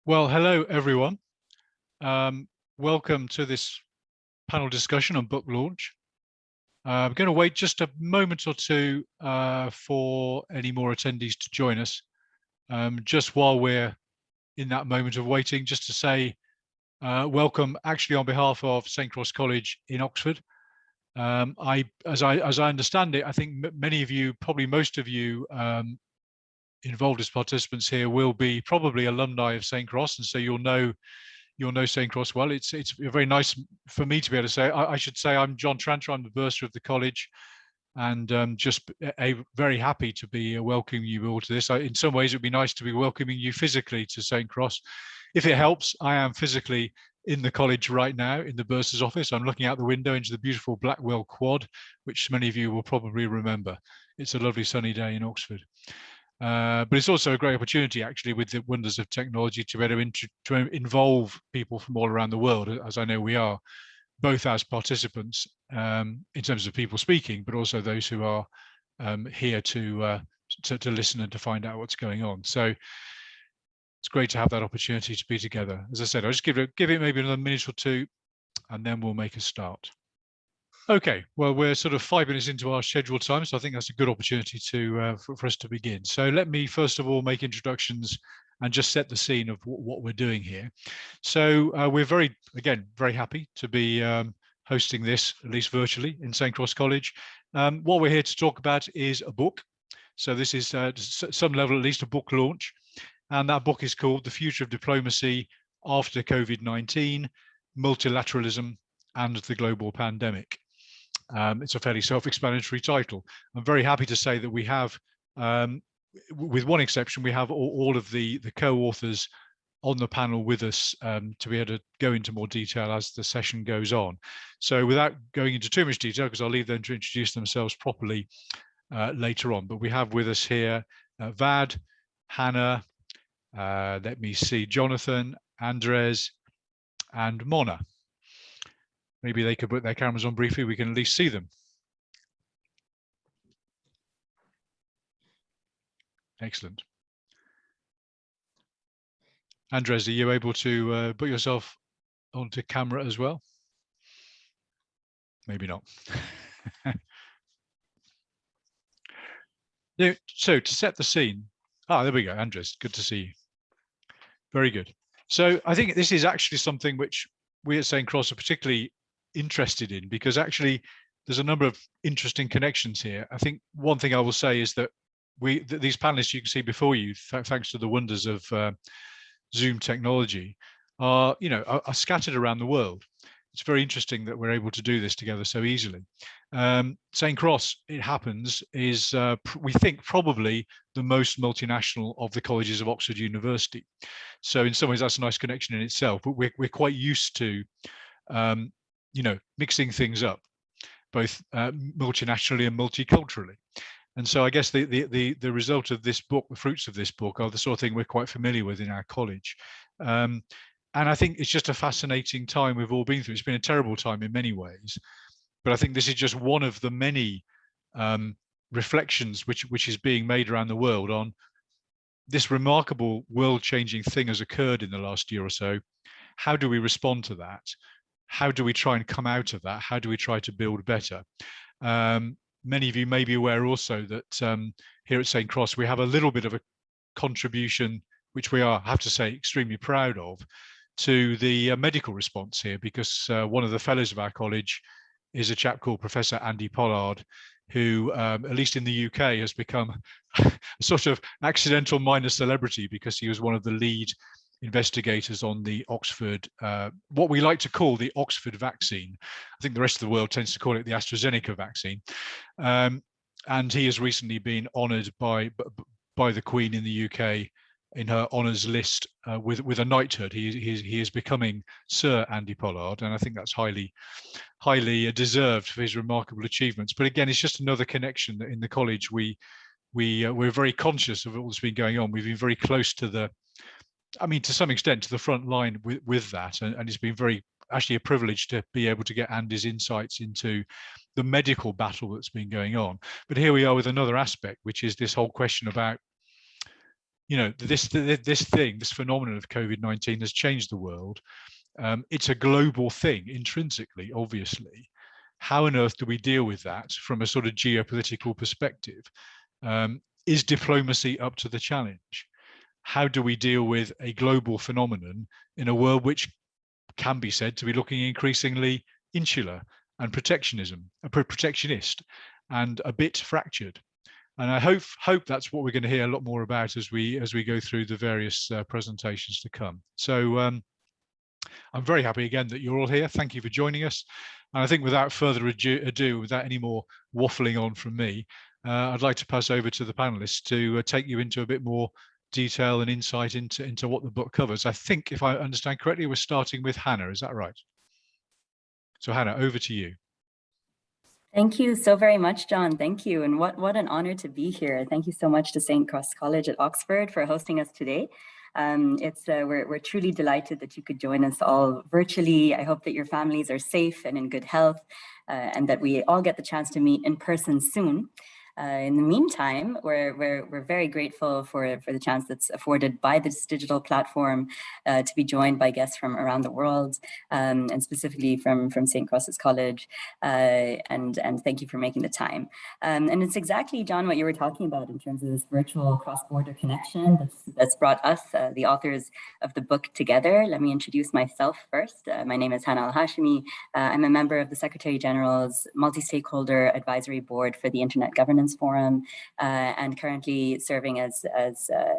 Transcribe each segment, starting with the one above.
Well, hello, everyone. Welcome to this panel discussion on book launch. I'm going to wait just a moment or two for any more attendees to join us. Just while we're in that moment of waiting, just to say welcome actually on behalf of St. Cross College in Oxford. As I understand it, I think many of you, probably most of you involved as participants here will be probably alumni of St. Cross, and so you'll know St. Cross well. It's very nice for me to be able to say. I should say I'm John Tranter. I'm the bursar of the college, and just very happy to be welcoming you all to this. In some ways, it'd be nice to be welcoming you physically to St. Cross. If it helps, I am physically in the college right now in the bursar's office. I'm looking out the window into the beautiful Blackwell Quad, which many of you will probably remember. It's a lovely sunny day in Oxford. But it's also a great opportunity, actually, with the wonders of technology, to be able to involve people from all around the world, as I know we are, both as participants in terms of people speaking, but also those who are here to listen and to find out what's going on. So it's great to have that opportunity to be together. As I said, I'll just give it maybe another minute or two, and then we'll make a start. Okay, well, we're sort of 5 minutes into our scheduled time, so I think that's a good opportunity for us to begin. So let me first of all make introductions and just set the scene of what we're doing here. So we're very happy to be hosting this, at least virtually, in St. Cross College. What we're here to talk about is a book. So this is to some level at least a book launch, and that book is called The Future of Diplomacy After COVID-19, Multilateralism and the Global Pandemic. It's a fairly self-explanatory title. I'm very happy to say that we have, with one exception, we have all of the co-authors on the panel with us to be able to go into more detail as the session goes on. So without going into too much detail, because I'll leave them to introduce themselves properly later on, but we have with us here Vahd, Hana, let me see, Jonathan, Andres, and Mona. Maybe they could put their cameras on briefly, we can at least see them. Excellent. Andres, are you able to put yourself onto camera as well? Maybe not. So to set the scene, there we go, Andres, good to see you. Very good. So I think this is actually something which we at St. Cross are particularly interested in, because actually there's a number of interesting connections here. I think one thing I will say is that these panelists you can see before you, thanks to the wonders of Zoom technology, are scattered around the world. It's very interesting that we're able to do this together so easily. St. Cross, it happens, is we think probably the most multinational of the colleges of Oxford University. So in some ways that's a nice connection in itself, but we're quite used to mixing things up, both multinationally and multiculturally. And so I guess the result of this book, the fruits of this book, are the sort of thing we're quite familiar with in our college. And I think it's just a fascinating time we've all been through. It's been a terrible time in many ways, but I think this is just one of the many reflections which is being made around the world on this remarkable world-changing thing has occurred in the last year or so. How do we respond to that? How do we try and come out of that? How do we try to build better? Many of you may be aware also that here at St. Cross, we have a little bit of a contribution, which we are, I have to say, extremely proud of, to the medical response here, because one of the fellows of our college is a chap called Professor Andy Pollard, who, at least in the UK, has become a sort of accidental minor celebrity because he was one of the lead investigators on the Oxford, what we like to call the Oxford vaccine. I think the rest of the world tends to call it the AstraZeneca vaccine. And he has recently been honoured by the Queen in the UK in her honours list with a knighthood. He is becoming Sir Andy Pollard, and I think that's highly deserved for his remarkable achievements. But again, it's just another connection that in the college we're very conscious of all that's been going on. We've been very close to to some extent to the front line with that, and it's been actually a privilege to be able to get Andy's insights into the medical battle that's been going on. But here we are with another aspect, which is this whole question about this phenomenon of COVID-19 has changed the world. It's a global thing intrinsically, obviously. How on earth do we deal with that from a sort of geopolitical perspective? Is diplomacy up to the challenge? How do we deal with a global phenomenon in a world which can be said to be looking increasingly insular and protectionist, and a bit fractured? And I hope that's what we're going to hear a lot more about as we go through the various presentations to come. So I'm very happy again that you're all here. Thank you for joining us. And I think without further ado, without any more waffling on from me, I'd like to pass over to the panelists to take you into a bit more detail and insight into what the book covers. I think, if I understand correctly, we're starting with Hana. Is that right? So Hana, over to you. Thank you so very much, John. Thank you. And what an honor to be here. Thank you so much to St. Cross College at Oxford for hosting us today. We're truly delighted that you could join us all virtually. I hope that your families are safe and in good health, and that we all get the chance to meet in person soon. In the meantime, we're very grateful for the chance that's afforded by this digital platform to be joined by guests from around the world, and specifically from St. Cross's College. And thank you for making the time. And it's exactly, John, what you were talking about in terms of this virtual cross-border connection that's brought us, the authors of the book, together. Let me introduce myself first. My name is Hana Alhashmi. I'm a member of the Secretary General's Multistakeholder Advisory Board for the Internet Governance Forum, and currently serving as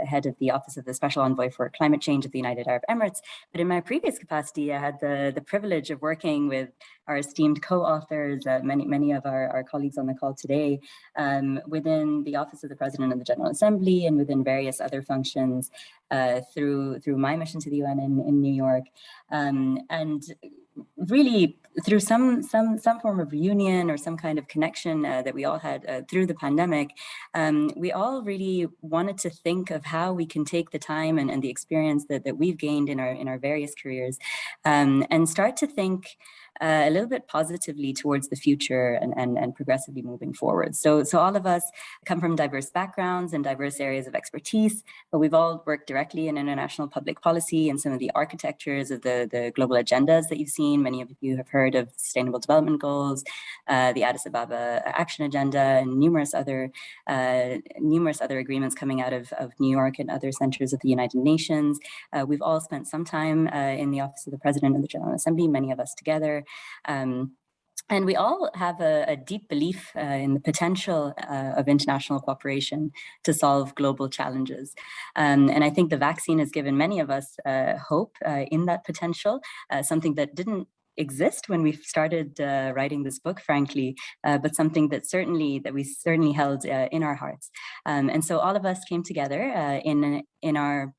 head of the Office of the Special Envoy for Climate Change at the United Arab Emirates. But in my previous capacity, I had the privilege of working with our esteemed co-authors, many of our colleagues on the call today, within the Office of the President of the General Assembly and within various other functions through my mission to the UN in New York, and really through some form of reunion or some kind of connection that we all had through the pandemic, we all really wanted to think of how we can take the time and the experience that we've gained in our various careers, and start to think a little bit positively towards the future and progressively moving forward. So all of us come from diverse backgrounds and diverse areas of expertise, but we've all worked directly in international public policy and some of the architectures of the global agendas that you've seen. Many of you have heard of Sustainable Development Goals, the Addis Ababa Action Agenda, and numerous other agreements coming out of New York and other centers of the United Nations. We've all spent some time in the Office of the President of the General Assembly, many of us together. And we all have a deep belief in the potential of international cooperation to solve global challenges. And I think the vaccine has given many of us hope in that potential, something that didn't exist when we started writing this book, frankly, but something that we certainly held in our hearts. And so all of us came together in our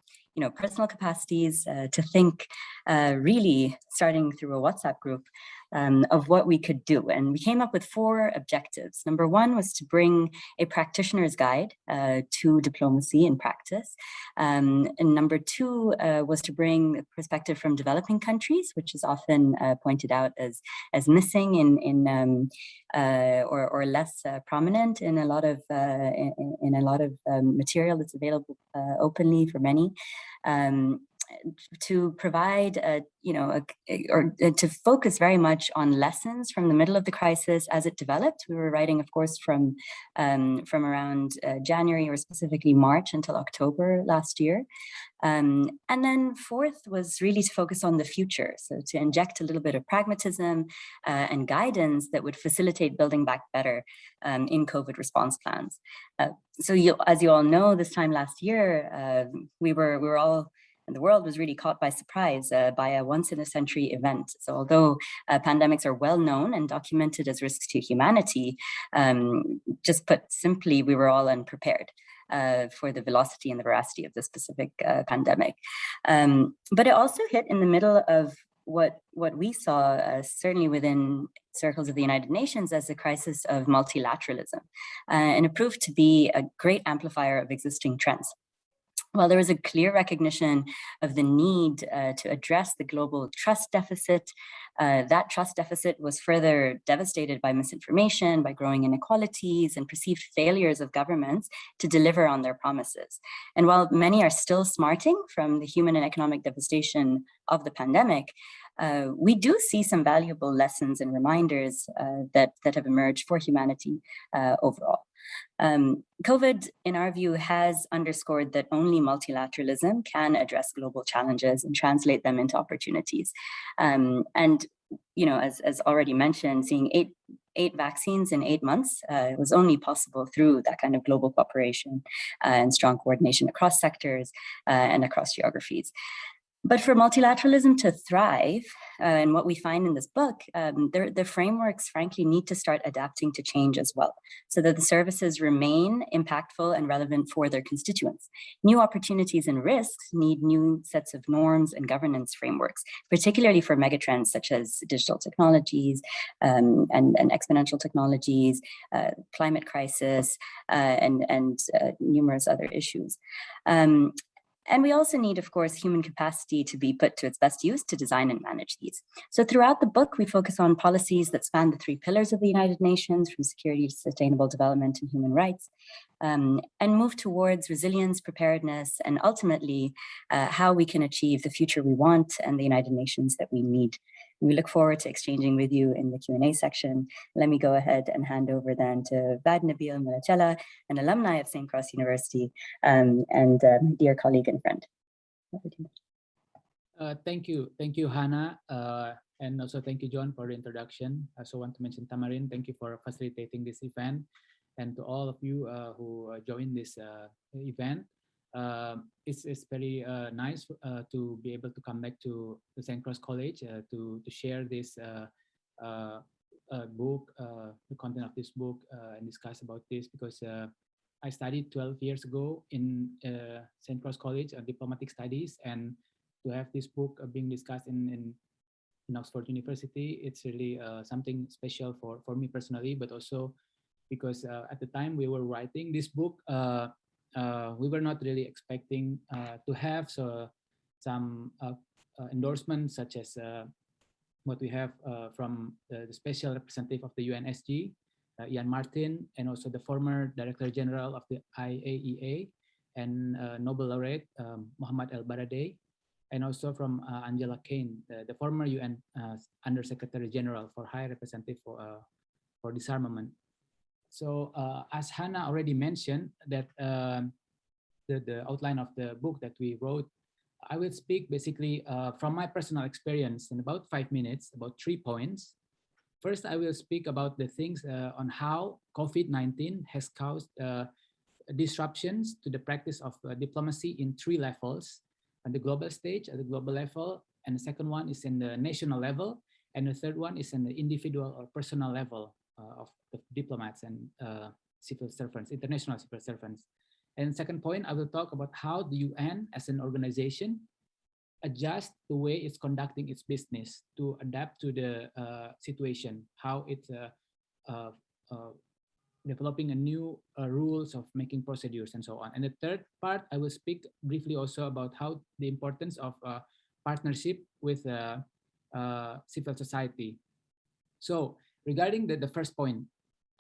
personal capacities to think, really starting through a WhatsApp group, of what we could do. And we came up with 4 objectives. Number 1 was to bring a practitioner's guide to diplomacy in practice. And number 2 was to bring a perspective from developing countries, which is often pointed out as missing or less prominent in a lot of material that's available openly for many. To provide, or to focus very much on lessons from the middle of the crisis as it developed. We were writing, of course, from around January, or specifically March, until October last year. And then 4th was really to focus on the future. So to inject a little bit of pragmatism and guidance that would facilitate building back better in COVID response plans. So as you all know, this time last year, we were all, and the world was really caught by surprise by a once-in-a-century event. So although pandemics are well known and documented as risks to humanity, just put simply, we were all unprepared for the velocity and the veracity of the specific pandemic. But it also hit in the middle of what we saw, certainly within circles of the United Nations, as a crisis of multilateralism. And it proved to be a great amplifier of existing trends. While there was a clear recognition of the need to address the global trust deficit, that trust deficit was further devastated by misinformation, by growing inequalities, and perceived failures of governments to deliver on their promises. And while many are still smarting from the human and economic devastation of the pandemic, we do see some valuable lessons and reminders that have emerged for humanity overall. COVID, in our view, has underscored that only multilateralism can address global challenges and translate them into opportunities. And, you know, as already mentioned, seeing eight vaccines in 8 months was only possible through that kind of global cooperation and strong coordination across sectors and across geographies. But for multilateralism to thrive, and what we find in this book, the frameworks, frankly, need to start adapting to change as well, so that the services remain impactful and relevant for their constituents. New opportunities and risks need new sets of norms and governance frameworks, particularly for megatrends such as digital technologies and exponential technologies, climate crisis, and numerous other issues. And we also need, of course, human capacity to be put to its best use to design and manage these. So throughout the book, we focus on policies that span the 3 pillars of the United Nations, from security to sustainable development and human rights, and move towards resilience, preparedness, and ultimately how we can achieve the future we want and the United Nations that we need. We look forward to exchanging with you in the Q&A section. Let me go ahead and hand over then to Vahd Nabyl A, Mulachela, an alumni of St. Cross University, and my dear colleague and friend. Thank you, Hana, and also thank you, John, for the introduction. I also want to mention Tamarin. Thank you for facilitating this event, and to all of you who joined this event. It's very nice to be able to come back to the St. Cross College to share this book, the content of this book, and discuss about this, because I studied 12 years ago in St. Cross College Diplomatic Studies, and to have this book being discussed in Oxford University, it's really something special for me personally, but also because at the time we were writing this book, we were not really expecting to have some endorsements such as what we have from the special representative of the UNSG, Ian Martin, and also the former Director General of the IAEA and Nobel Laureate Mohamed ElBaradei, and also from Angela Kane, the former UN Undersecretary General for High Representative for Disarmament. So as Hana already mentioned, that the outline of the book that we wrote, I will speak basically from my personal experience in about 5 minutes, about 3 points. First, I will speak about the things on how COVID-19 has caused disruptions to the practice of diplomacy in 3 levels: on the global stage, at the global level, and the second one is in the national level, and the third one is in the individual or personal level of diplomats and civil servants, international civil servants. And second point, I will talk about how the UN as an organization adjust the way it's conducting its business to adapt to the situation, how it's developing a new rules of making procedures and so on. And the third part, I will speak briefly also about how the importance of partnership with civil society. So regarding the first point,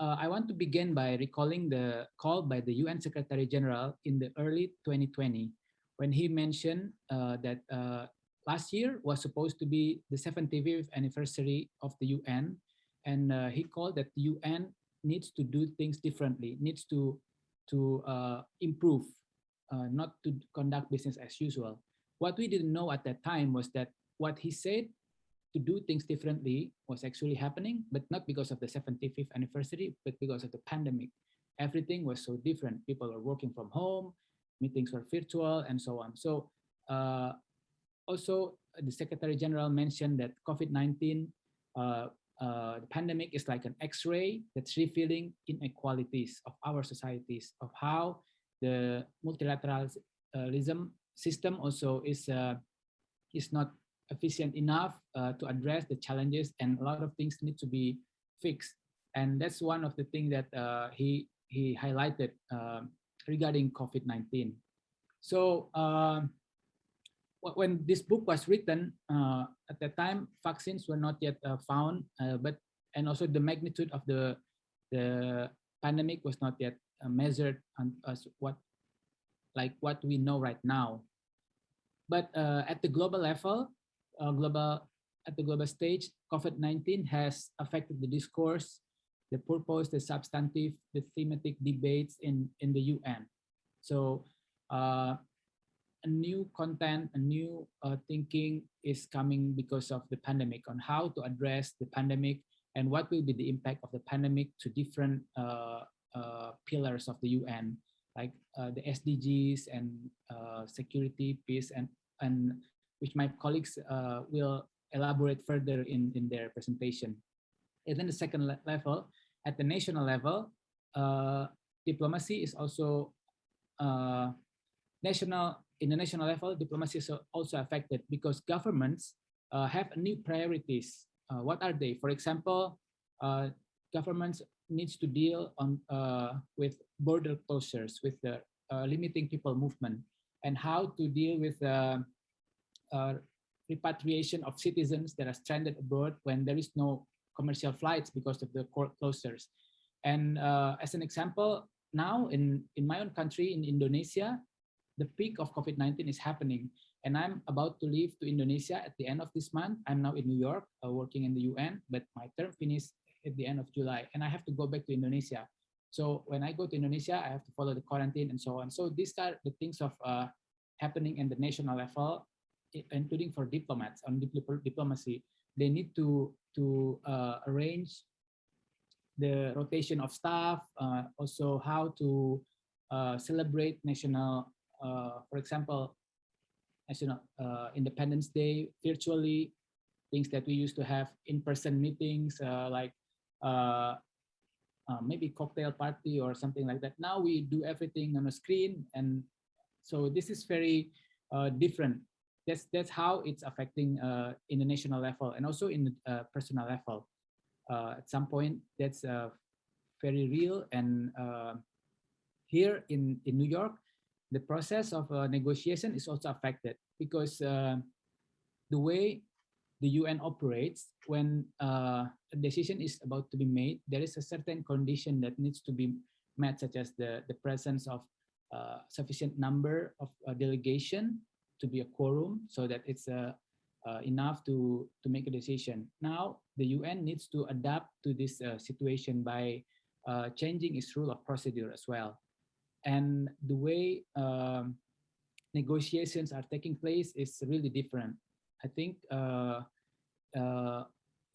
I want to begin by recalling the call by the UN Secretary General in the early 2020, when he mentioned that last year was supposed to be the 75th anniversary of the UN, and he called that the UN needs to do things differently, needs to improve, not to conduct business as usual. What we didn't know at that time was that what he said to do things differently was actually happening, but not because of the 75th anniversary, but because of the pandemic. Everything was so different. People were working from home, meetings were virtual, and so on. So also the Secretary General mentioned that COVID-19, the pandemic is like an X-ray that's revealing inequalities of our societies, of how the multilateralism system also is not efficient enough to address the challenges, and a lot of things need to be fixed. And that's one of the things that he highlighted regarding COVID-19. So when this book was written, at that time, vaccines were not yet found, and also the magnitude of the pandemic was not yet measured as what we know right now. But at the global level, at the global stage, COVID-19 has affected the discourse, the purpose, the substantive, the thematic debates in the UN. So a new content, a new thinking is coming because of the pandemic on how to address the pandemic and what will be the impact of the pandemic to different pillars of the UN, like the SDGs and security, peace, and which my colleagues will elaborate further in their presentation. And then the second level, at the national level, diplomacy is also in the national level, diplomacy is also affected because governments have new priorities. What are they? For example, governments needs to deal with border closures, with the limiting people movement, and how to deal with repatriation of citizens that are stranded abroad when there is no commercial flights because of the court closures. And as an example, now in my own country, in Indonesia, the peak of COVID-19 is happening. And I'm about to leave to Indonesia at the end of this month. I'm now in New York working in the UN, but my term finished at the end of July and I have to go back to Indonesia. So when I go to Indonesia, I have to follow the quarantine and so on. So these are the things of happening in the national level, including for diplomats on diplomacy. They need to arrange the rotation of staff, also how to celebrate national, for example, National Independence Day virtually, things that we used to have in-person meetings like maybe cocktail party or something like that. Now we do everything on a screen, and so this is very different. That's how it's affecting in the national level and also in the personal level. At some point, that's very real. And here in New York, the process of negotiation is also affected because the way the UN operates, when a decision is about to be made, there is a certain condition that needs to be met, such as the presence of sufficient number of delegation to be a quorum, so that it's enough to make a decision. Now, the UN needs to adapt to this situation by changing its rule of procedure as well. And the way negotiations are taking place is really different. I think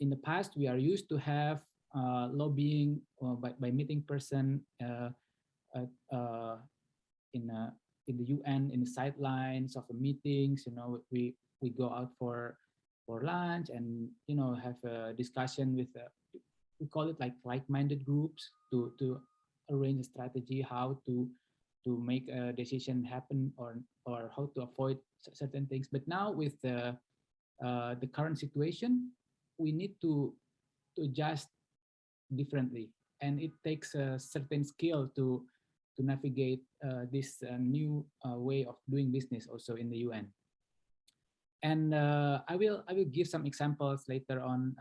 in the past, we are used to have lobbying by meeting person in the UN, in the sidelines of the meetings. You know, we go out for lunch and, you know, have a discussion with we call it like-minded groups to arrange a strategy how to make a decision happen or how to avoid certain things. But now with the current situation, we need to adjust differently, and it takes a certain skill to navigate this new way of doing business also in the UN. And I will give some examples later on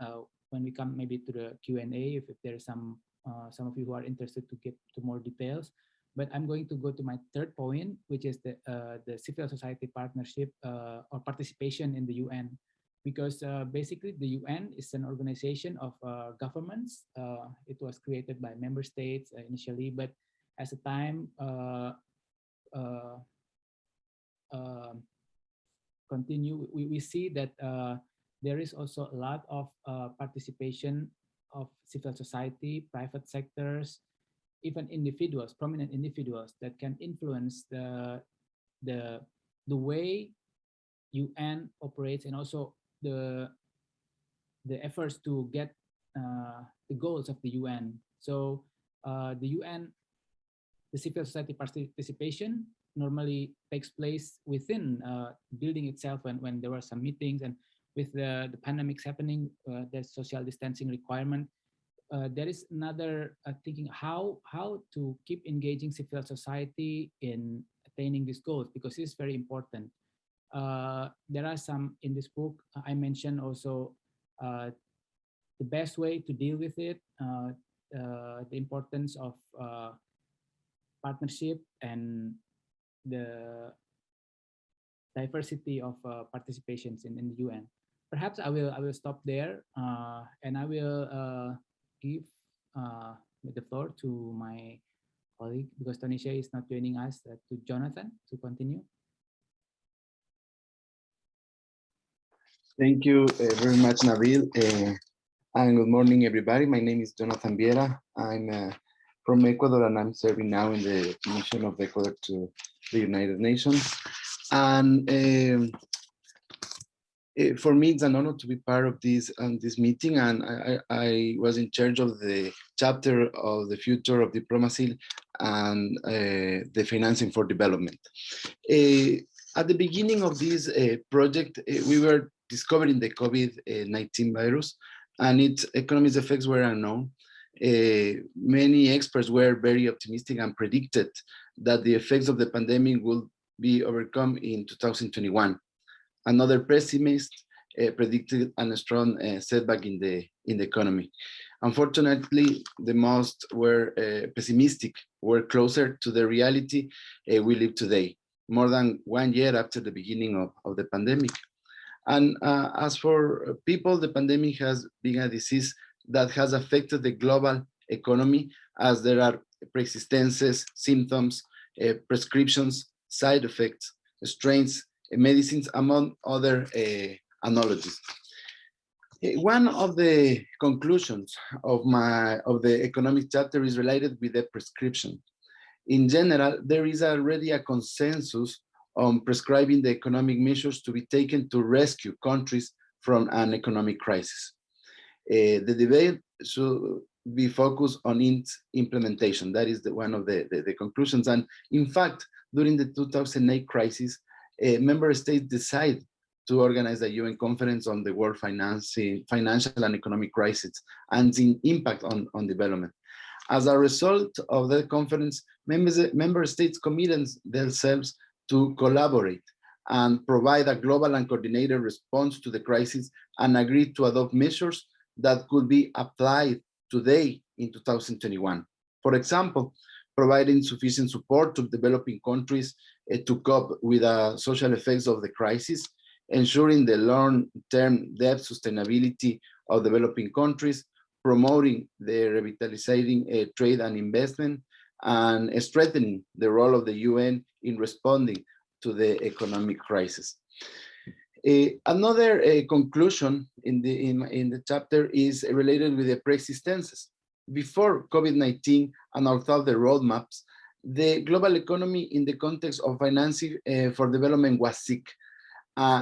when we come maybe to the Q&A, if there is some of you who are interested to get to more details. But I'm going to go to my third point, which is the civil society partnership or participation in the UN. Because basically the UN is an organization of governments. It was created by member states initially, but as a time continue, we see that there is also a lot of participation of civil society, private sectors, even individuals, prominent individuals that can influence the way UN operates, and also the efforts to get the goals of the UN. So the UN, the civil society participation normally takes place within building itself when there were some meetings, and with the pandemics happening, there's social distancing requirement. There is another thinking how to keep engaging civil society in attaining these goals, because it's very important. There are some in this book. I mentioned also the best way to deal with it, the importance of partnership and the diversity of participations in the UN. Perhaps I will stop there, and I will give the floor to my colleague, because Tanisha is not joining us, to Jonathan to continue. Thank you very much, Nabil. And good morning, everybody. My name is Jonathan Viera. I'm from Ecuador, and I'm serving now in the mission of Ecuador to the United Nations. And for me, it's an honor to be part of this meeting. And I was in charge of the chapter of the Future of Diplomacy and the Financing for Development. At the beginning of this project, we were discovering the COVID-19 virus, and its economic effects were unknown. Many experts were very optimistic and predicted that the effects of the pandemic would be overcome in 2021. Another pessimist predicted a strong setback in the economy. Unfortunately, the most were pessimistic, were closer to the reality we live today, more than 1 year after the beginning of the pandemic. And as for people, the pandemic has been a disease that has affected the global economy, as there are persistences, symptoms, prescriptions, side effects, strains, medicines, among other analogies. One of the conclusions of the economic chapter is related with the prescription. In general, there is already a consensus on prescribing the economic measures to be taken to rescue countries from an economic crisis. The debate should be focused on its implementation. That is one of the conclusions. And in fact, during the 2008 crisis, member states decided to organize a UN conference on the world financial and economic crisis and the impact on development. As a result of the conference, member states committed themselves to collaborate and provide a global and coordinated response to the crisis, and agreed to adopt measures that could be applied today in 2021. For example, providing sufficient support to developing countries to cope with the social effects of the crisis, ensuring the long-term debt sustainability of developing countries, promoting the revitalizing trade and investment, and strengthening the role of the UN in responding to the economic crisis. Another conclusion in the chapter is related with the pre-existences. Before COVID-19 and although the roadmaps, the global economy in the context of financing for development was sick,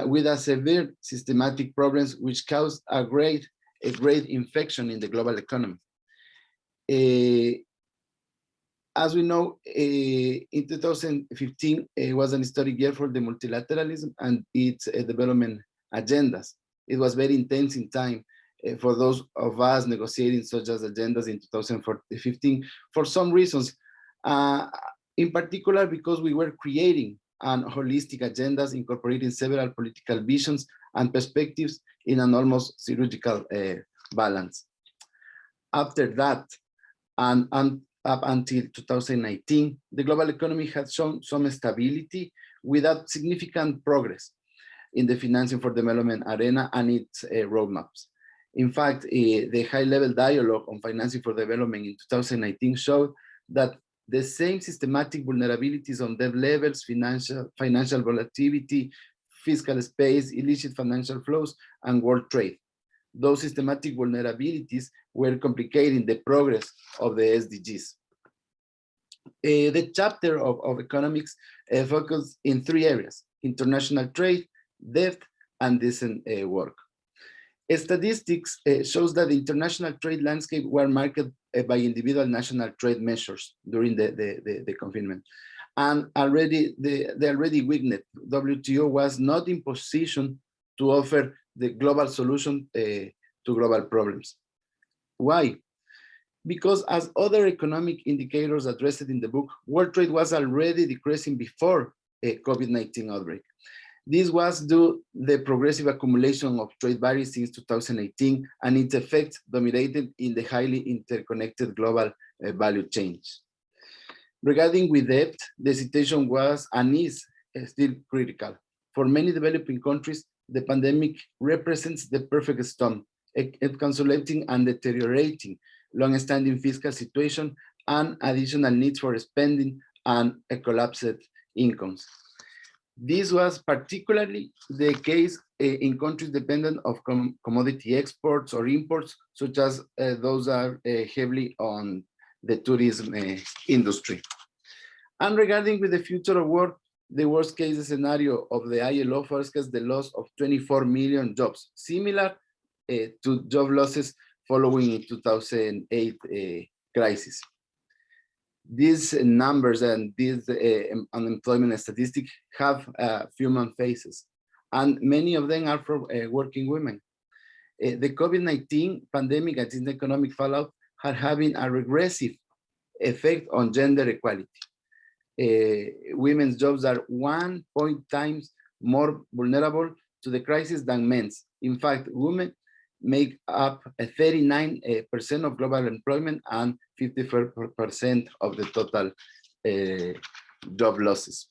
with a severe systematic problems which caused a great infection in the global economy. As we know, in 2015 was an historic year for the multilateralism and its development agendas. It was very intense in time for those of us negotiating such as agendas in 2015 for some reasons, in particular because we were creating an holistic agendas incorporating several political visions and perspectives in an almost surgical balance. After that, and up until 2019, the global economy had shown some stability without significant progress in the financing for development arena and its roadmaps. In fact, the high-level dialogue on financing for development in 2019 showed that the same systematic vulnerabilities on debt levels, financial volatility, fiscal space, illicit financial flows, and world trade. Those systematic vulnerabilities were complicating the progress of the SDGs. The chapter of economics focused in 3 areas: international trade, debt, and decent work. Statistics shows that the international trade landscape were marked by individual national trade measures during the confinement. And they already witnessed WTO was not in position to offer the global solution to global problems. Why? because as other economic indicators addressed in the book, world trade was already decreasing before a COVID-19 outbreak. This was due to the progressive accumulation of trade barriers since 2018 and its effect dominated in the highly interconnected global value chains. Regarding with debt, the situation was and is still critical. For many developing countries, the pandemic represents the perfect storm, encapsulating and deteriorating long-standing fiscal situation and additional needs for spending and collapsed incomes. This was particularly the case in countries dependent of commodity exports or imports, such as those are heavily on the tourism industry. And regarding with the future of work, the worst case scenario of the ILO forecasts the loss of 24 million jobs, similar to job losses following in 2008 crisis. These numbers and these unemployment statistics have human faces, and many of them are for working women. The COVID-19 pandemic and its economic fallout are having a regressive effect on gender equality. Women's jobs are 1.0 times more vulnerable to the crisis than men's. In fact, women make up 39% of global employment and 54% of the total job losses.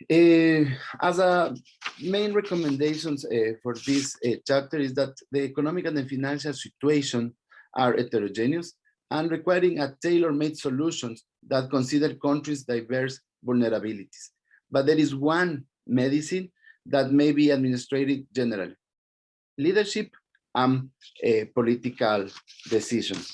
As a main recommendations for this chapter is that the economic and the financial situation are heterogeneous and requiring a tailor-made solutions that consider countries' diverse vulnerabilities. But there is one medicine that may be administered generally: leadership and political decisions.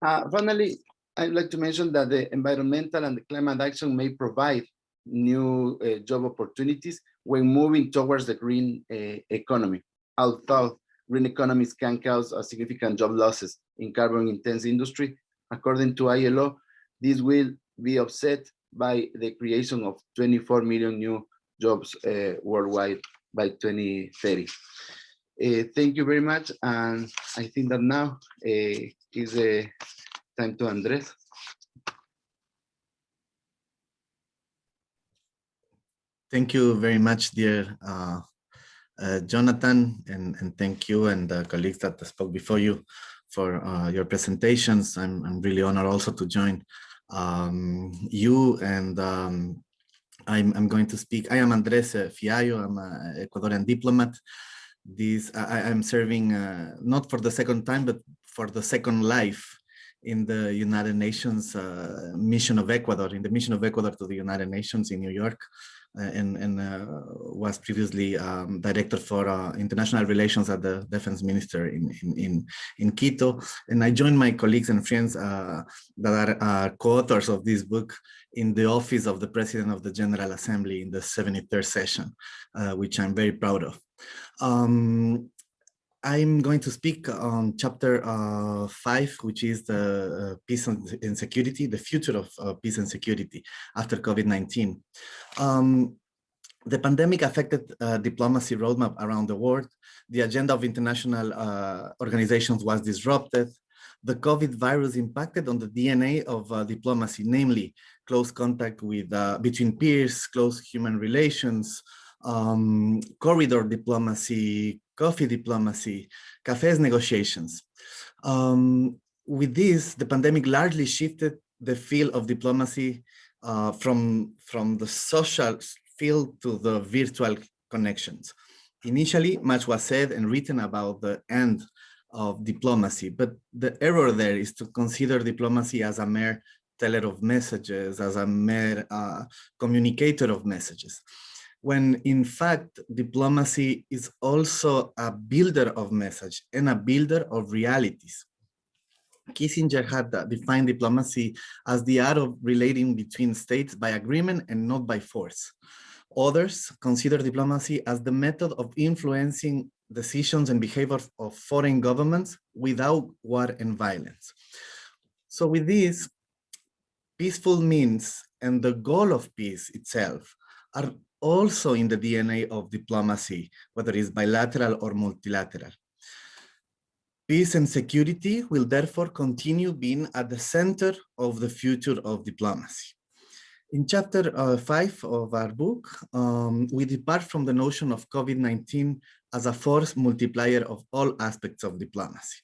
Finally, I'd like to mention that the environmental and the climate action may provide new job opportunities when moving towards the green economy. Although green economies can cause significant job losses in carbon-intense industry, according to ILO, this will be offset by the creation of 24 million new jobs worldwide by 2030. Thank you very much, and I think that now is time to Andres. Thank you very much, dear Jonathan, and thank you and the colleagues that spoke before you for your presentations. I'm really honored also to join you, and I'm going to speak. I am Andres Fiallo. I'm an Ecuadorian diplomat. I'm serving not for the second time, but for the second life in the United Nations mission of Ecuador, in the mission of Ecuador to the United Nations in New York, and was previously director for international relations at the defense minister in Quito. And I joined my colleagues and friends that are co-authors of this book in the office of the President of the General Assembly in the 73rd session, which I'm very proud of. I'm going to speak on chapter 5, which is the peace and security, the future of peace and security after COVID-19. The pandemic affected diplomacy roadmap around the world. The agenda of international organizations was disrupted. The COVID virus impacted on the DNA of diplomacy, namely close contact with between peers, close human relations, corridor diplomacy, coffee diplomacy, cafes negotiations. With this, the pandemic largely shifted the field of diplomacy from the social field to the virtual connections. Initially, much was said and written about the end of diplomacy, but the error there is to consider diplomacy as a mere teller of messages, as a mere communicator of messages, when in fact, diplomacy is also a builder of message and a builder of realities. Kissinger had defined diplomacy as the art of relating between states by agreement and not by force. Others consider diplomacy as the method of influencing decisions and behavior of foreign governments without war and violence. So with this, peaceful means and the goal of peace itself are also in the DNA of diplomacy, whether it's bilateral or multilateral. Peace and security will therefore continue being at the center of the future of diplomacy. In chapter 5 of our book, we depart from the notion of COVID-19 as a force multiplier of all aspects of diplomacy.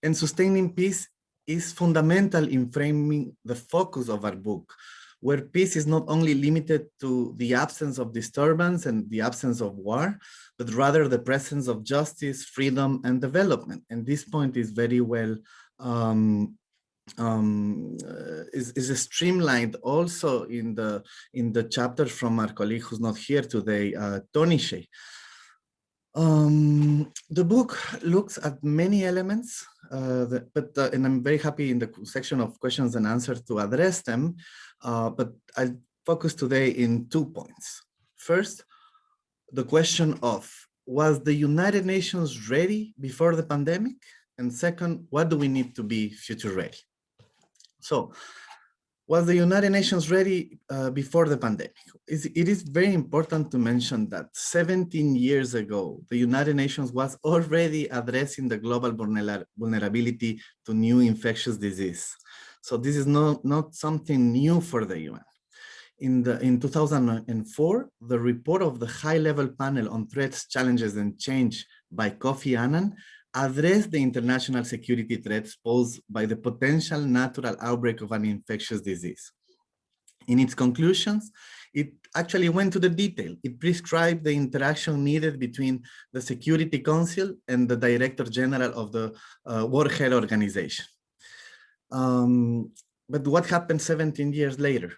And sustaining peace is fundamental in framing the focus of our book, where peace is not only limited to the absence of disturbance and the absence of war, but rather the presence of justice, freedom, and development. And this point is very well is streamlined also in the chapter from our colleague who's not here today, Tony Shea. The book looks at many elements, and I'm very happy in the section of questions and answers to address them, but I'll focus today in 2 points. First, the question of, was the United Nations ready before the pandemic? And second, what do we need to be future ready? So, was the United Nations ready before the pandemic? It is very important to mention that 17 years ago, the United Nations was already addressing the global vulnerability to new infectious disease. So this is not something new for the UN. In 2004, the report of the high-level panel on threats, challenges, and change by Kofi Annan addressed the international security threats posed by the potential natural outbreak of an infectious disease. In its conclusions, it actually went to the detail. It prescribed the interaction needed between the Security Council and the Director General of the World Health Organization. But what happened 17 years later?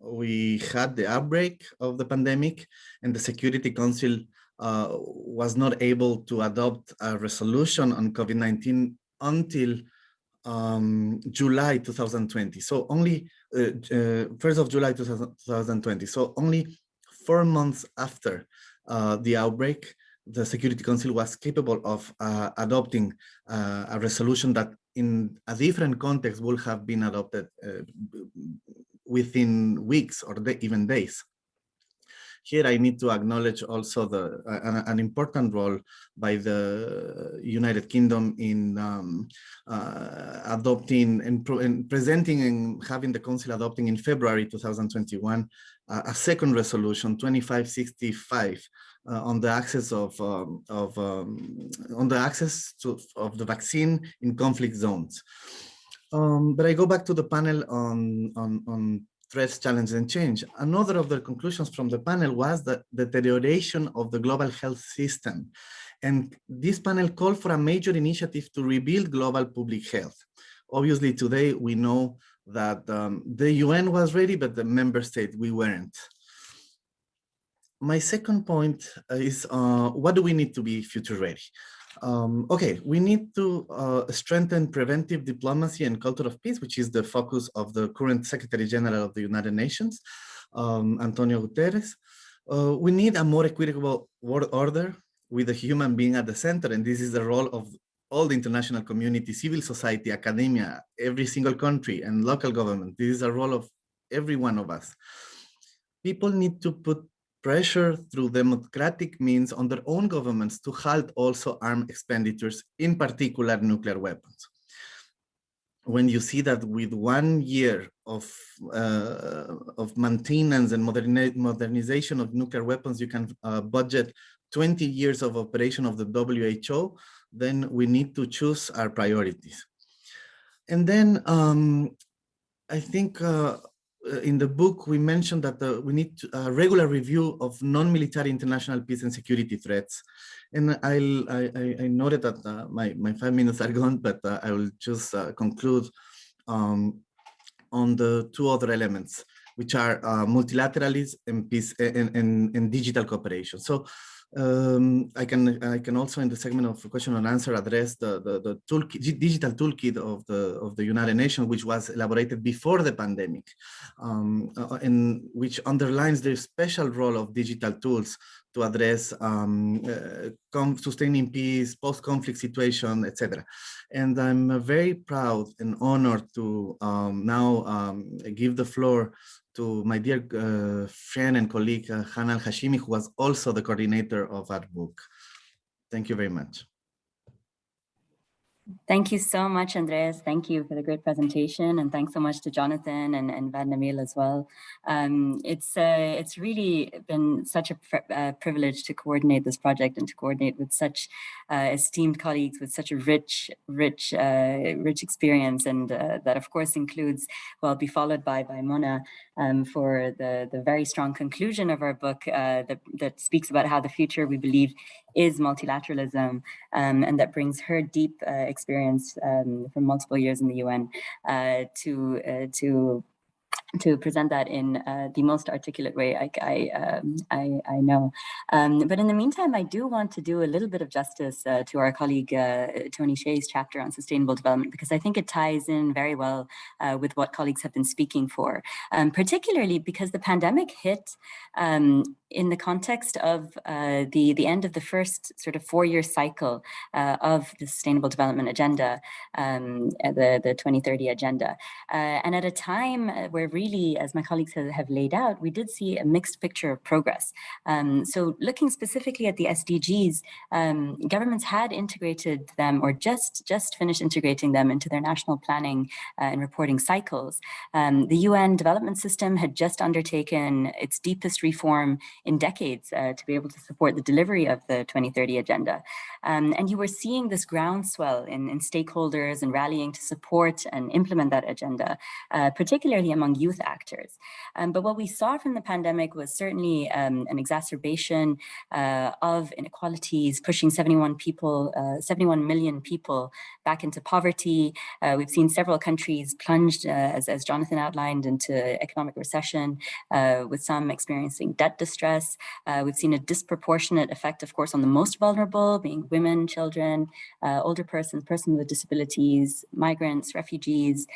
We had the outbreak of the pandemic, and the Security Council was not able to adopt a resolution on COVID-19 until July 2020. So only 1st of July 2020. So only 4 months after the outbreak, the Security Council was capable of adopting a resolution that in a different context would have been adopted within weeks or even days. Here, I need to acknowledge also an important role by the United Kingdom in adopting and presenting and having the Council adopting in February 2021 a second resolution, 2565, on the access of the vaccine in conflict zones. But I go back to the panel on threats, challenges, and change. Another of the conclusions from the panel was the deterioration of the global health system. And this panel called for a major initiative to rebuild global public health. Obviously, today we know that the UN was ready, but the member states, we weren't. My second point is, what do we need to be future ready? Okay, we need to strengthen preventive diplomacy and culture of peace, which is the focus of the current Secretary General of the United Nations, Antonio Guterres. We need a more equitable world order with the human being at the center, and this is the role of all the international community, civil society, academia, every single country, and local government. This is a role of every one of us. People need to put pressure through democratic means on their own governments to halt also armed expenditures, in particular nuclear weapons. When you see that with 1 year of maintenance and modernization of nuclear weapons, you can budget 20 years of operation of the WHO, then we need to choose our priorities. And then I think in the book, we mentioned that we need a regular review of non-military international peace and security threats. And I noted that my 5 minutes are gone, but I will just conclude on the 2 other elements, which are multilateralism and peace and digital cooperation. So I can also in the segment of question and answer address the toolkit, digital toolkit of the United Nations, which was elaborated before the pandemic, and which underlines the special role of digital tools to address sustaining peace, post-conflict situation, etc. And I'm very proud and honored to now give the floor to my dear friend and colleague, Hana Alhashimi, who was also the coordinator of our book. Thank you very much. Thank you so much, Andreas. Thank you for the great presentation, and thanks so much to Jonathan and Vahd Nabyl as well. It's really been such a privilege to coordinate this project and to coordinate with such esteemed colleagues with such a rich experience, and that of course includes, well, be followed by Mona for the very strong conclusion of our book that speaks about how the future, we believe, is multilateralism, and that brings her deep experience from multiple years in the UN to present that in the most articulate way I know. But in the meantime, I do want to do a little bit of justice to our colleague Tony Shea's chapter on sustainable development, because I think it ties in very well with what colleagues have been speaking for, particularly because the pandemic hit in the context of the end of the first sort of 4-year cycle of the Sustainable Development Agenda, the 2030 Agenda. And at a time where really, as my colleagues have laid out, we did see a mixed picture of progress. So looking specifically at the SDGs, governments had integrated them or just finished integrating them into their national planning and reporting cycles. The UN development system had just undertaken its deepest reform in decades to be able to support the delivery of the 2030 Agenda. And you were seeing this groundswell in stakeholders and rallying to support and implement that agenda, particularly among youth actors. But what we saw from the pandemic was certainly an exacerbation of inequalities, pushing 71 million people back into poverty. We've seen several countries plunged, as Jonathan outlined, into economic recession, with some experiencing debt distress. We've seen a disproportionate effect, of course, on the most vulnerable, being women, children, older persons, persons with disabilities, migrants, refugees,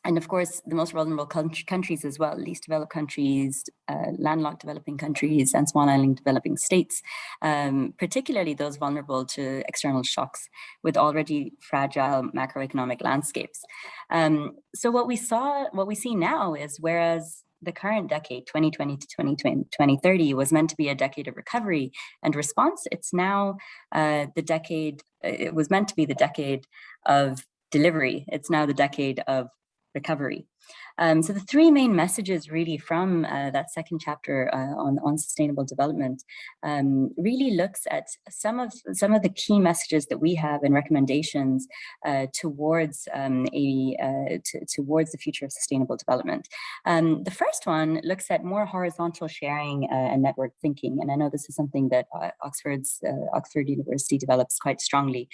and of course, the most vulnerable countries as well, least developed countries, landlocked developing countries, and small island developing states, particularly those vulnerable to external shocks with already fragile macroeconomic landscapes. So what we see now is, whereas the current decade, 2020 to 2030, was meant to be a decade of recovery and response, it's now it was meant to be the decade of delivery. It's now the decade of recovery. So the three main messages really from that second chapter on sustainable development really looks at some of the key messages that we have and recommendations towards the future of sustainable development. The first one looks at more horizontal sharing and network thinking, and I know this is something that Oxford University develops quite strongly.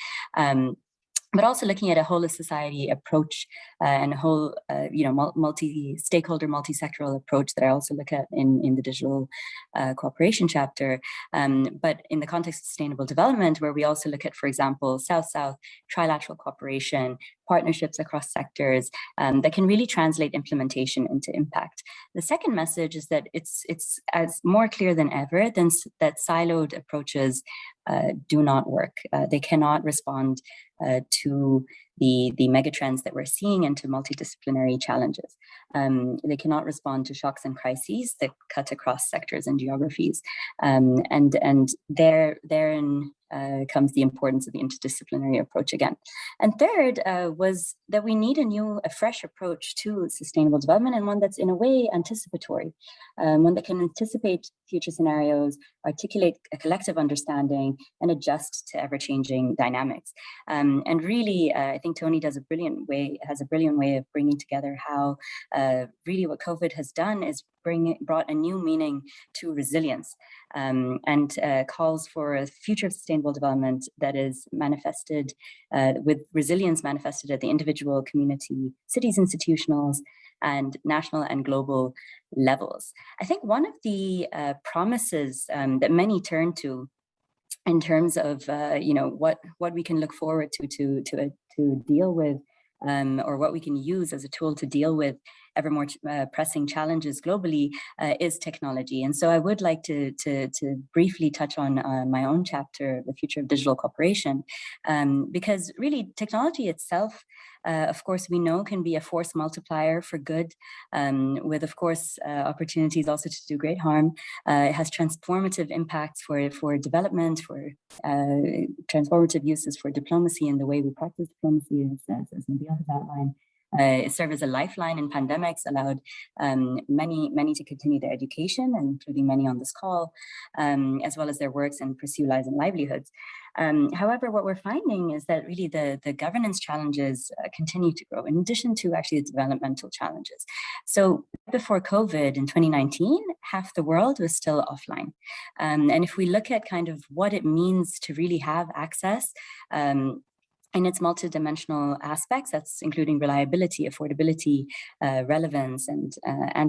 But also looking at a whole of society approach and a whole, multi-stakeholder, multi-sectoral approach that I also look at in the digital cooperation chapter. But in the context of sustainable development, where we also look at, for example, South-South trilateral cooperation, partnerships across sectors that can really translate implementation into impact. The second message is that it's as more clear than ever that siloed approaches do not work. They cannot respond to the megatrends that we're seeing and to multidisciplinary challenges. They cannot respond to shocks and crises that cut across sectors and geographies. And therein comes the importance of the interdisciplinary approach again. And third was that we need a fresh approach to sustainable development, and one that's in a way anticipatory, one that can anticipate future scenarios, articulate a collective understanding, and adjust to ever-changing dynamics. And really, I think Tony has a brilliant way of bringing together how really what COVID has done is brought a new meaning to resilience, and calls for a future of sustainable development that is manifested with resilience manifested at the individual, community, cities, institutionals, and national and global levels. I think one of the promises that many turn to in terms of what we can look forward to deal with, or what we can use as a tool to deal with ever more pressing challenges globally is technology. And so I would like to briefly touch on my own chapter, The Future of Digital Cooperation, because really technology itself, of course, we know can be a force multiplier for good, with, of course, opportunities also to do great harm. It has transformative impacts for development, for transformative uses for diplomacy and the way we practice diplomacy, as Nabil has outlined. It served as a lifeline in pandemics, allowed many to continue their education, including many on this call, as well as their works and pursue lives and livelihoods. However, what we're finding is that really the governance challenges continue to grow, in addition to actually the developmental challenges. So before COVID in 2019, half the world was still offline. And if we look at kind of what it means to really have access, in its multidimensional aspects, that's including reliability, affordability, relevance, and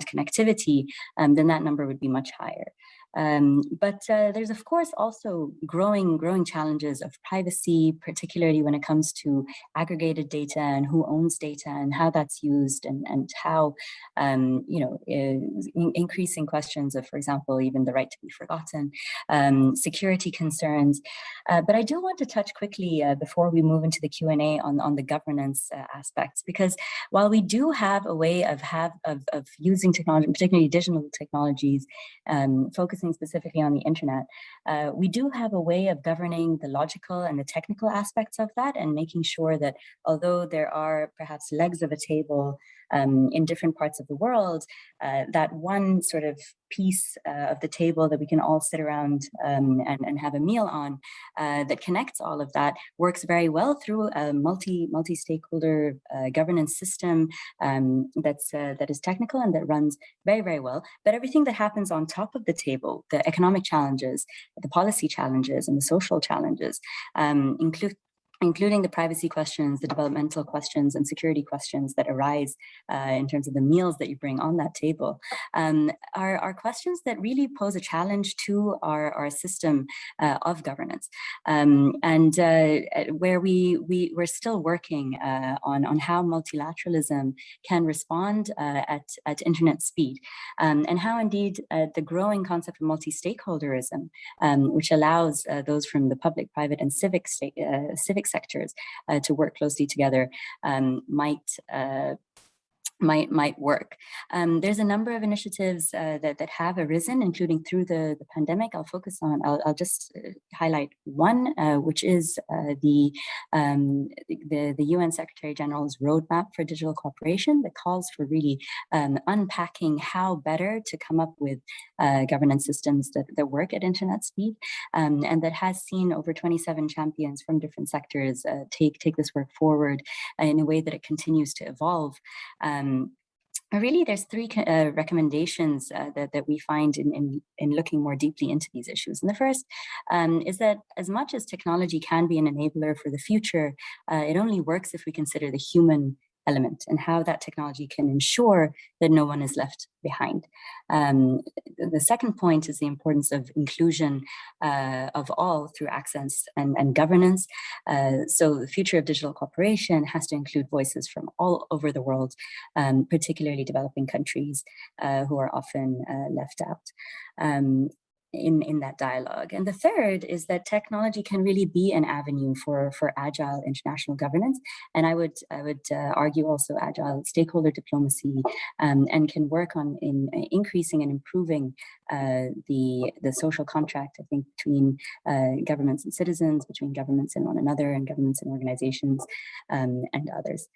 connectivity, then that number would be much higher. But there's, of course, also growing challenges of privacy, particularly when it comes to aggregated data and who owns data and how that's used, and how, increasing questions of, for example, even the right to be forgotten, security concerns. But I do want to touch quickly before we move into the Q&A on the governance aspects, because while we do have a way of using technology, particularly digital technologies, focusing specifically on the internet, we do have a way of governing the logical and the technical aspects of that, and making sure that although there are perhaps legs of a table in different parts of the world, that one sort of piece of the table that we can all sit around and have a meal on, that connects all of that, works very well through a multi-stakeholder governance system that is technical and that runs very, very well. But everything that happens on top of the table, the economic challenges, the policy challenges, and the social challenges, including the privacy questions, the developmental questions, and security questions that arise in terms of the meals that you bring on that table, are questions that really pose a challenge to our system of governance, and where we're still working on how multilateralism can respond at internet speed, and how indeed the growing concept of multi-stakeholderism, which allows those from the public, private, and civic sectors to work closely together, might work. There's a number of initiatives that have arisen, including through the pandemic. I'll just highlight one, which is the UN Secretary General's roadmap for digital cooperation, that calls for really unpacking how better to come up with governance systems that work at internet speed, and that has seen over 27 champions from different sectors take this work forward in a way that it continues to evolve. Really, there's three recommendations that we find in looking more deeply into these issues. And the first is that as much as technology can be an enabler for the future, it only works if we consider the human element and how that technology can ensure that no one is left behind. The second point is the importance of inclusion of all through access and governance. So the future of digital cooperation has to include voices from all over the world, particularly developing countries who are often left out in that dialogue. And the third is that technology can really be an avenue for agile international governance. And I would argue also agile stakeholder diplomacy, and can work on increasing and improving the social contract, I think, between governments and citizens, between governments and one another, and governments and organizations, and others.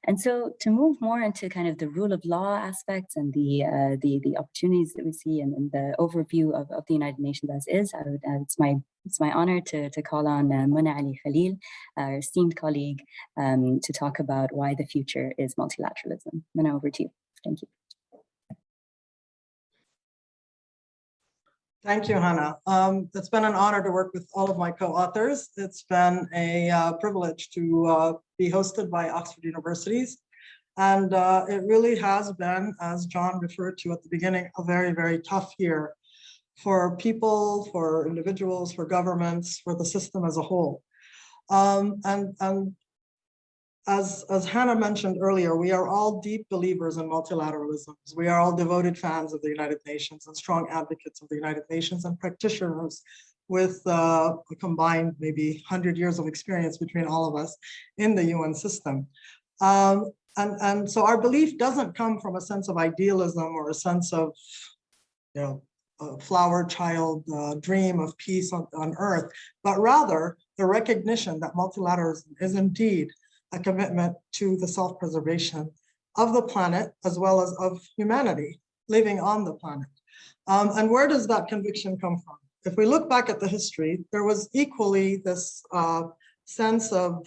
And so to move more into kind of the rule of law aspects and the opportunities that we see, and the overview of the United Nations as is, it's my honor to call on Mona Ali Khalil, our esteemed colleague, to talk about why the future is multilateralism. Mona, over to you. Thank you. Thank you, Hana. It's been an honor to work with all of my co-authors. It's been a privilege to be hosted by Oxford Universities. And it really has been, as John referred to at the beginning, a very, very tough year for people, for individuals, for governments, for the system as a whole. And as Hana mentioned earlier, we are all deep believers in multilateralism. We are all devoted fans of the United Nations and strong advocates of the United Nations and practitioners with a combined maybe 100 years of experience between all of us in the UN system. And so our belief doesn't come from a sense of idealism or a sense of, you know, a flower child dream of peace on earth, but rather the recognition that multilateralism is indeed a commitment to the self-preservation of the planet as well as of humanity living on the planet. And where does that conviction come from? If we look back at the history, there was equally this sense of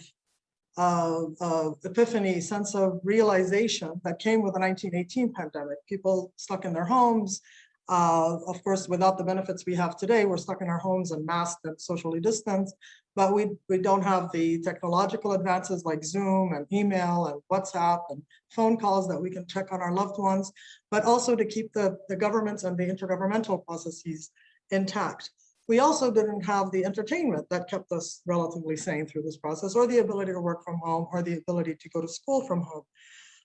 epiphany, sense of realization that came with the 1918 pandemic. People stuck in their homes. Of course, without the benefits we have today, we're stuck in our homes and masked and socially distanced, but we don't have the technological advances like Zoom and email and WhatsApp and phone calls that we can check on our loved ones, but also to keep the governments and the intergovernmental processes intact. We also didn't have the entertainment that kept us relatively sane through this process, or the ability to work from home, or the ability to go to school from home.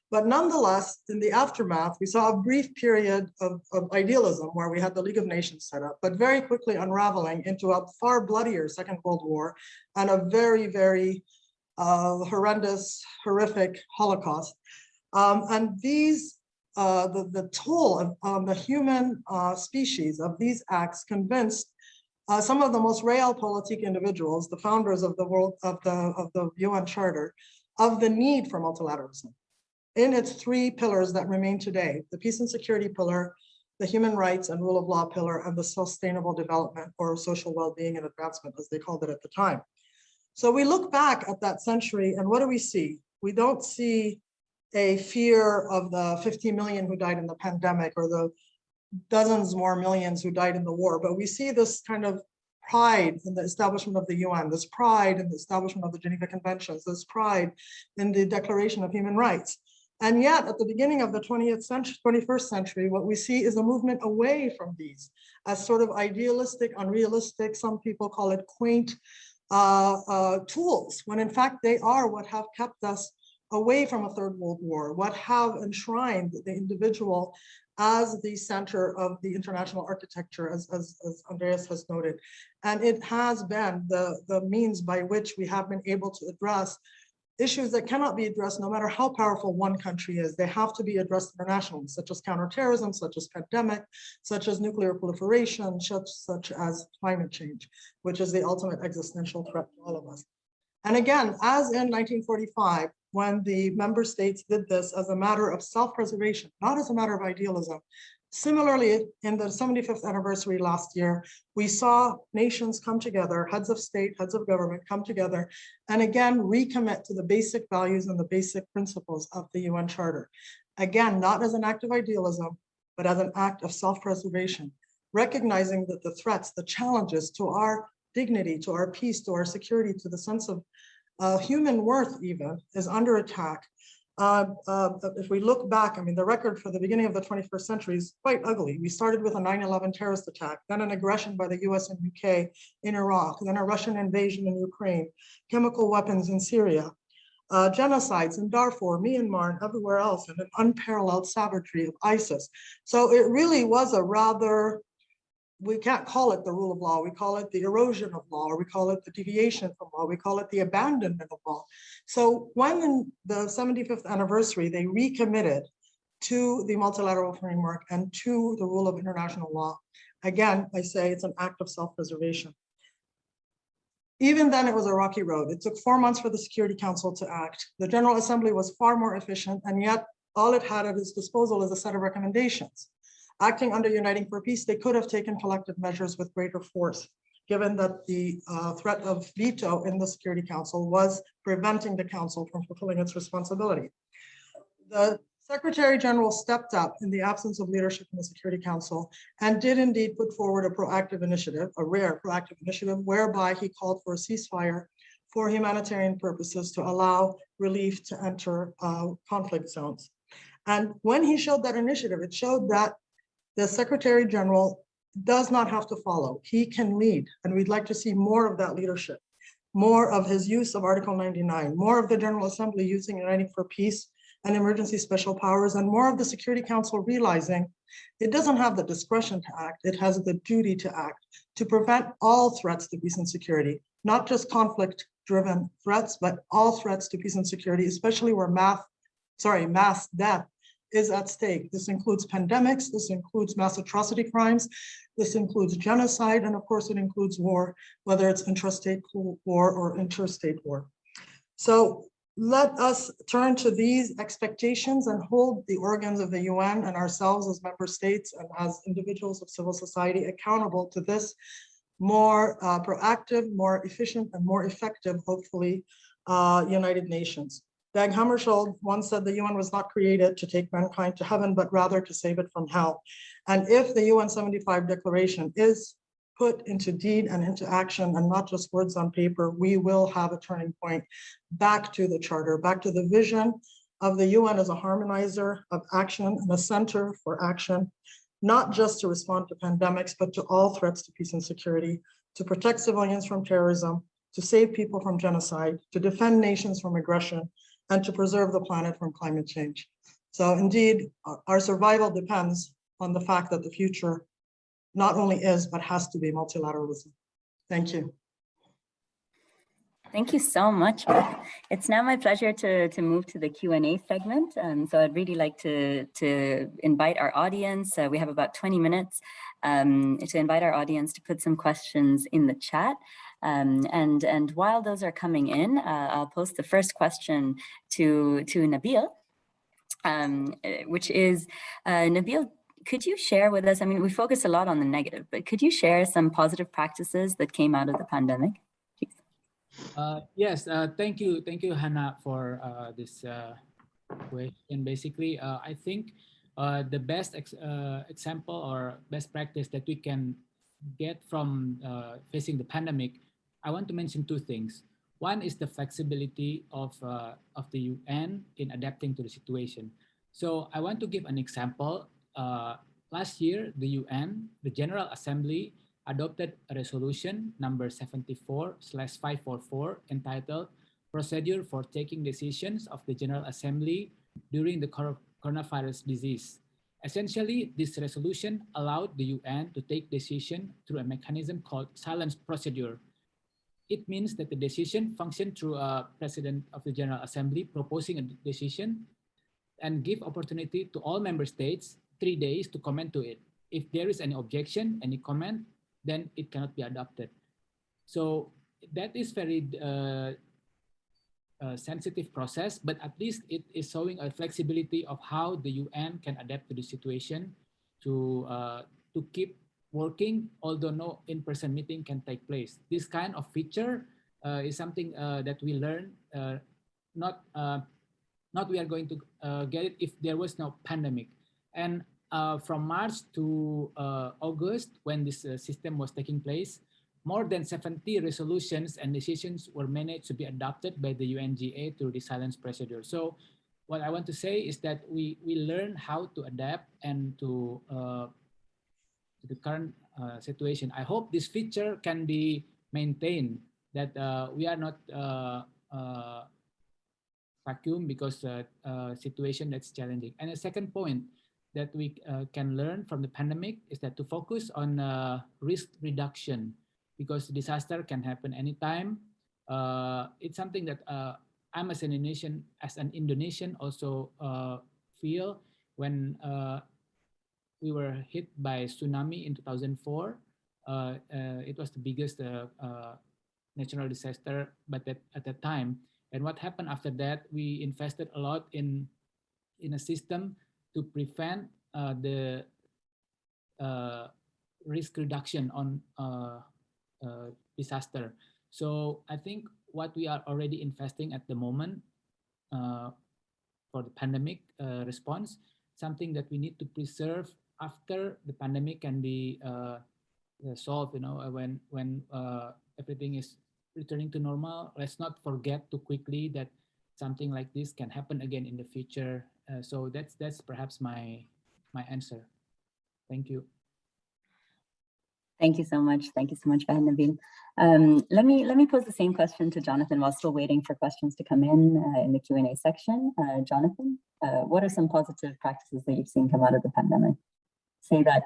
But nonetheless, in the aftermath, we saw a brief period of idealism where we had the League of Nations set up, but very quickly unraveling into a far bloodier Second World War and a very, very horrendous, horrific Holocaust. And these, the toll on the human species of these acts convinced some of the most realpolitik individuals, the founders of the UN Charter, of the need for multilateralism in its three pillars that remain today: the peace and security pillar, the human rights and rule of law pillar, and the sustainable development or social well-being and advancement, as they called it at the time. So we look back at that century, and what do we see? We don't see a fear of the 50 million who died in the pandemic or the dozens more millions who died in the war, but we see this kind of pride in the establishment of the UN, this pride in the establishment of the Geneva Conventions, this pride in the Declaration of Human Rights. And yet, at the beginning of the 21st century, what we see is a movement away from these as sort of idealistic, unrealistic, some people call it quaint tools, when in fact they are what have kept us away from a Third World War, what have enshrined the individual as the center of the international architecture, as Andreas has noted. And it has been the means by which we have been able to address issues that cannot be addressed no matter how powerful one country is. They have to be addressed internationally, such as counterterrorism, such as pandemic, such as nuclear proliferation, such as climate change, which is the ultimate existential threat to all of us. And again, as in 1945, when the member states did this as a matter of self-preservation, not as a matter of idealism. Similarly, in the 75th anniversary last year, we saw nations come together, heads of state, heads of government come together, and again, recommit to the basic values and the basic principles of the UN Charter. Again, not as an act of idealism, but as an act of self-preservation, recognizing that the threats, the challenges to our dignity, to our peace, to our security, to the sense of human worth even, is under attack. If we look back, I mean, the record for the beginning of the 21st century is quite ugly. We started with a 9/11 terrorist attack, then an aggression by the US and UK in Iraq, then a Russian invasion in Ukraine, chemical weapons in Syria, genocides in Darfur, Myanmar, and everywhere else, and an unparalleled savagery of ISIS. So it really was a rather, we can't call it the rule of law, we call it the erosion of law, or we call it the deviation from law, we call it the abandonment of law. So when in the 75th anniversary, they recommitted to the multilateral framework and to the rule of international law, again, I say it's an act of self-preservation. Even then, it was a rocky road. It took 4 months for the Security Council to act. The General Assembly was far more efficient, and yet all it had at its disposal is a set of recommendations. Acting under Uniting for Peace, they could have taken collective measures with greater force, given that the threat of veto in the Security Council was preventing the Council from fulfilling its responsibility. The Secretary General stepped up in the absence of leadership in the Security Council and did indeed put forward a proactive initiative, a rare proactive initiative, whereby he called for a ceasefire for humanitarian purposes to allow relief to enter conflict zones. And when he showed that initiative, it showed that the Secretary General does not have to follow. He can lead, and we'd like to see more of that leadership, more of his use of Article 99, more of the General Assembly using Uniting for Peace and emergency special powers, and more of the Security Council realizing it doesn't have the discretion to act, it has the duty to act, to prevent all threats to peace and security, not just conflict-driven threats, but all threats to peace and security, especially where mass death is at stake. This includes pandemics, this includes mass atrocity crimes, this includes genocide, and of course it includes war, whether it's intrastate war or interstate war. So let us turn to these expectations and hold the organs of the UN and ourselves as member states and as individuals of civil society accountable to this more proactive, more efficient, and more effective, hopefully, United Nations. Dag Hammarskjöld once said the UN was not created to take mankind to heaven, but rather to save it from hell. And if the UN 75 declaration is put into deed and into action and not just words on paper, we will have a turning point back to the charter, back to the vision of the UN as a harmonizer of action and a center for action, not just to respond to pandemics, but to all threats to peace and security, to protect civilians from terrorism, to save people from genocide, to defend nations from aggression, and to preserve the planet from climate change. So indeed, our survival depends on the fact that the future not only is, but has to be multilateralism. Thank you. Thank you so much. It's now my pleasure to move to the Q&A segment. So I'd really like to invite our audience. We have about 20 minutes to invite our audience to put some questions in the chat. And while those are coming in, I'll post the first question to Nabil, which is, Nabil, could you share with us, I mean, we focus a lot on the negative, but could you share some positive practices that came out of the pandemic? Yes, thank you, Hana, for this question. Basically, I think the best example or best practice that we can get from facing the pandemic, I want to mention two things. One is the flexibility of the UN in adapting to the situation. So I want to give an example. Last year, the UN, the General Assembly, adopted a resolution number 74/544 entitled Procedure for Taking Decisions of the General Assembly During the Coronavirus Disease. Essentially, this resolution allowed the UN to take decision through a mechanism called silence procedure. It means that the decision functioned through a president of the General Assembly proposing a decision and give opportunity to all member states 3 days to comment to it. If there is any objection, any comment, then it cannot be adopted. So that is very sensitive process, but at least it is showing a flexibility of how the UN can adapt to the situation to keep working, although no in-person meeting can take place. This kind of feature is something that we learn, not we are going to get it if there was no pandemic. And from March to August, when this system was taking place, more than 70 resolutions and decisions were managed to be adopted by the UNGA through the silence procedure. So what I want to say is that we learn how to adapt and to the current situation. I hope this feature can be maintained, that we are not vacuum because situation that's challenging. And the second point that we can learn from the pandemic is that to focus on risk reduction, because disaster can happen anytime. It's something that I'm as an Indonesian also feel when we were hit by tsunami in 2004. It was the biggest natural disaster, but at that time. And what happened after that, we invested a lot in a system to prevent the risk reduction on disaster. So I think what we are already investing at the moment for the pandemic response, something that we need to preserve after the pandemic can be solved. You know, when everything is returning to normal, let's not forget too quickly that something like this can happen again in the future. So that's perhaps my answer. Thank you. Thank you so much. Thank you so much, Vahd Nabyl. Let me pose the same question to Jonathan while still waiting for questions to come in the Q&A section. Jonathan, what are some positive practices that you've seen come out of the pandemic? Say that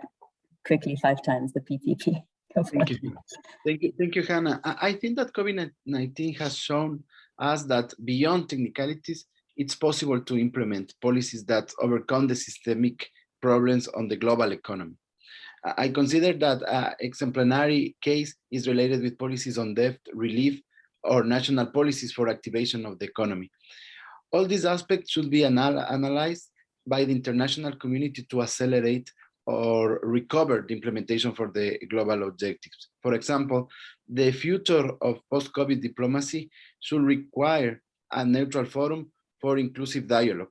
quickly 5 times, the PTP. Thank you. Thank you, Hana. I think that COVID-19 has shown us that beyond technicalities, it's possible to implement policies that overcome the systemic problems on the global economy. I consider that an exemplary case is related with policies on debt relief or national policies for activation of the economy. All these aspects should be analyzed by the international community to accelerate or recover the implementation for the global objectives. For example, the future of post-COVID diplomacy should require a neutral forum for inclusive dialogue.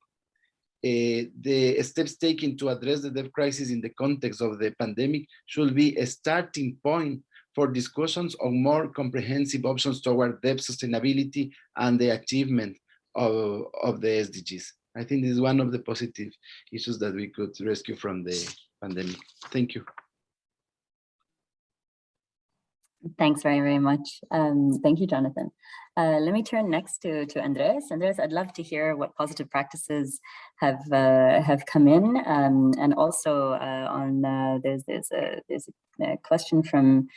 The steps taken to address the debt crisis in the context of the pandemic should be a starting point for discussions on more comprehensive options toward debt sustainability and the achievement of the SDGs. I think this is one of the positive issues that we could rescue from the pandemic. Thank you. Thanks very, very much. Thank you, Jonathan. Let me turn next to Andres. Andres, I'd love to hear what positive practices have come in, and also there's a question from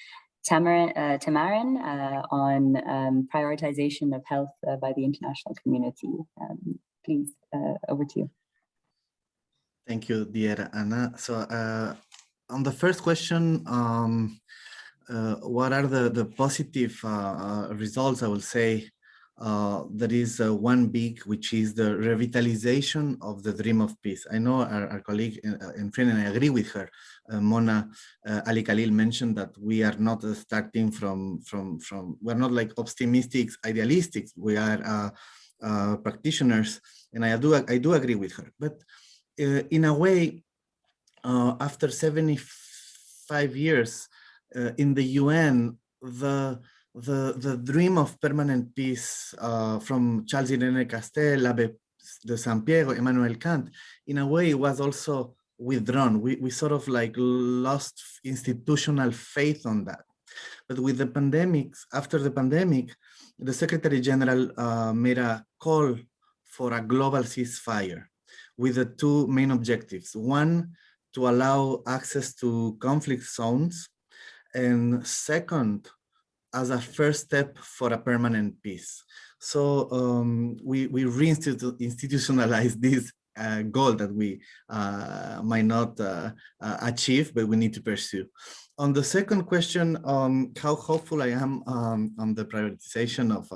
Tamarin on prioritization of health by the international community. Please, over to you. Thank you, dear Anna. So on the first question, what are the positive results? I will say there is one big, which is the revitalization of the dream of peace. I know our colleague and friend, and I agree with her, Mona Ali Khalil mentioned that we are not starting from we're not like optimistic, idealistic. We are practitioners, and I do agree with her. But in a way, after 75 years in the UN, the dream of permanent peace from Charles Irene Castel, Abbé de Sampiero, Immanuel Kant, in a way was also withdrawn. We sort of like lost institutional faith on that. But with the pandemics, after the pandemic, the Secretary General made a call for a global ceasefire with the 2 main objectives. One, to allow access to conflict zones, and second, as a first step for a permanent peace. So we reinstitutionalize this goal that we might not achieve, but we need to pursue. On the second question, how hopeful I am on the prioritization of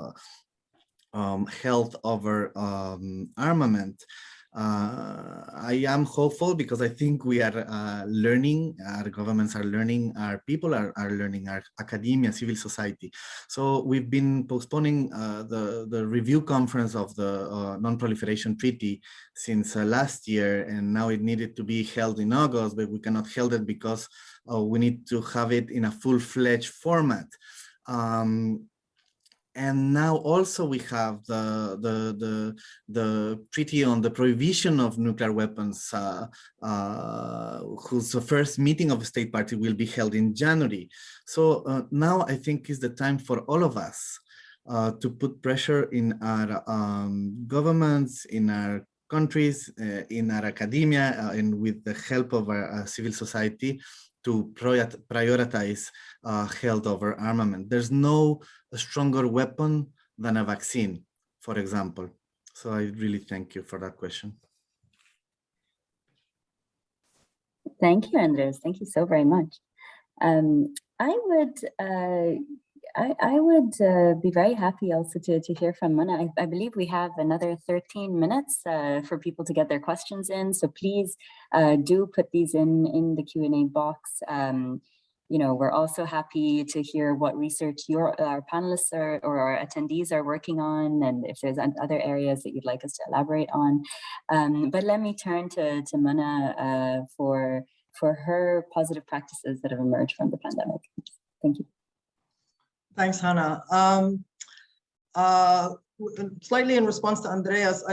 health over armament. I am hopeful because I think we are learning, our governments are learning, our people are learning, our academia, civil society. So we've been postponing the review conference of the Non-Proliferation Treaty since last year, and now it needed to be held in August, but we cannot hold it because we need to have it in a full-fledged format. And now also we have the treaty on the prohibition of nuclear weapons, whose first meeting of the State Party will be held in January. So now I think is the time for all of us to put pressure in our governments, in our countries, in our academia, and with the help of our civil society to prioritize health over armament. There's no stronger weapon than a vaccine, for example. So I really thank you for that question. Thank you, Andres. Thank you so very much. I would be very happy also to hear from Mona. I believe we have another 13 minutes for people to get their questions in. So please do put these in the Q&A box. You know, we're also happy to hear what research our panelists or our attendees are working on, and if there's other areas that you'd like us to elaborate on. But let me turn to Mona for her positive practices that have emerged from the pandemic. Thank you. Thanks, Hana. Slightly in response to Andreas,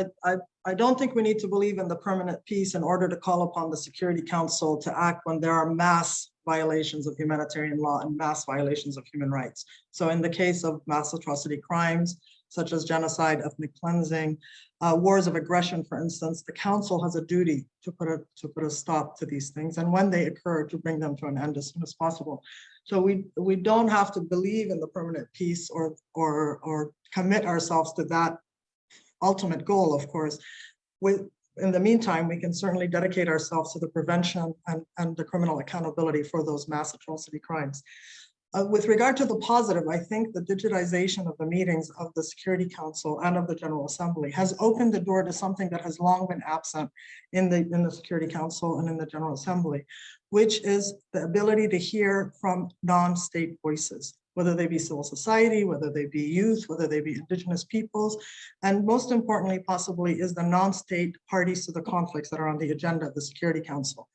I don't think we need to believe in the permanent peace in order to call upon the Security Council to act when there are mass violations of humanitarian law and mass violations of human rights. So in the case of mass atrocity crimes, such as genocide, ethnic cleansing, wars of aggression, for instance, the Council has a duty to put a stop to these things, and when they occur, to bring them to an end as soon as possible. So we don't have to believe in the permanent peace or commit ourselves to that ultimate goal, of course. In the meantime, we can certainly dedicate ourselves to the prevention and the criminal accountability for those mass atrocity crimes. With regard to the positive, I think the digitization of the meetings of the Security Council and of the General Assembly has opened the door to something that has long been absent in the Security Council and in the General Assembly, which is the ability to hear from non-state voices, whether they be civil society, whether they be youth, whether they be indigenous peoples, and most importantly, possibly, is the non-state parties to the conflicts that are on the agenda of the Security Council.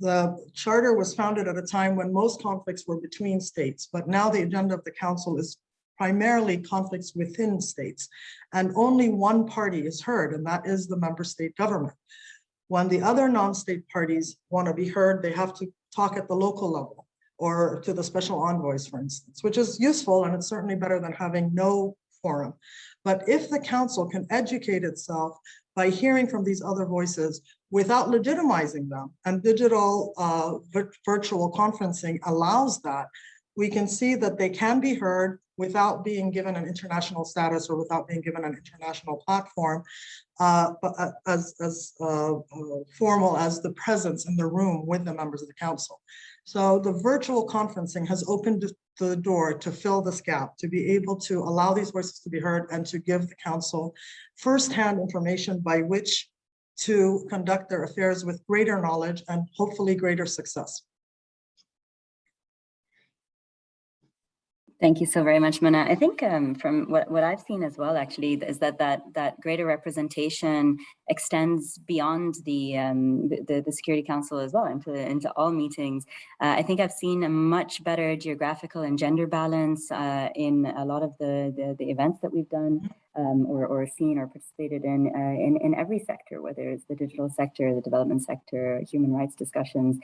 The charter was founded at a time when most conflicts were between states, but now the agenda of the council is primarily conflicts within states, and only one party is heard, and that is the member state government. When the other non-state parties want to be heard, they have to talk at the local level or to the special envoys, for instance, which is useful, and it's certainly better than having no forum. But if the council can educate itself by hearing from these other voices without legitimizing them, and digital virtual conferencing allows that, we can see that they can be heard without being given an international status or without being given an international platform, but as formal as the presence in the room with the members of the council. So the virtual conferencing has opened the door to fill this gap, to be able to allow these voices to be heard and to give the council firsthand information by which to conduct their affairs with greater knowledge and hopefully greater success. Thank you so very much, Mana. I think from what I've seen as well, actually, is that greater representation extends beyond the Security Council as well into all meetings. I think I've seen a much better geographical and gender balance in a lot of the events that we've done or seen or participated in every sector, whether it's the digital sector, the development sector, human rights discussions,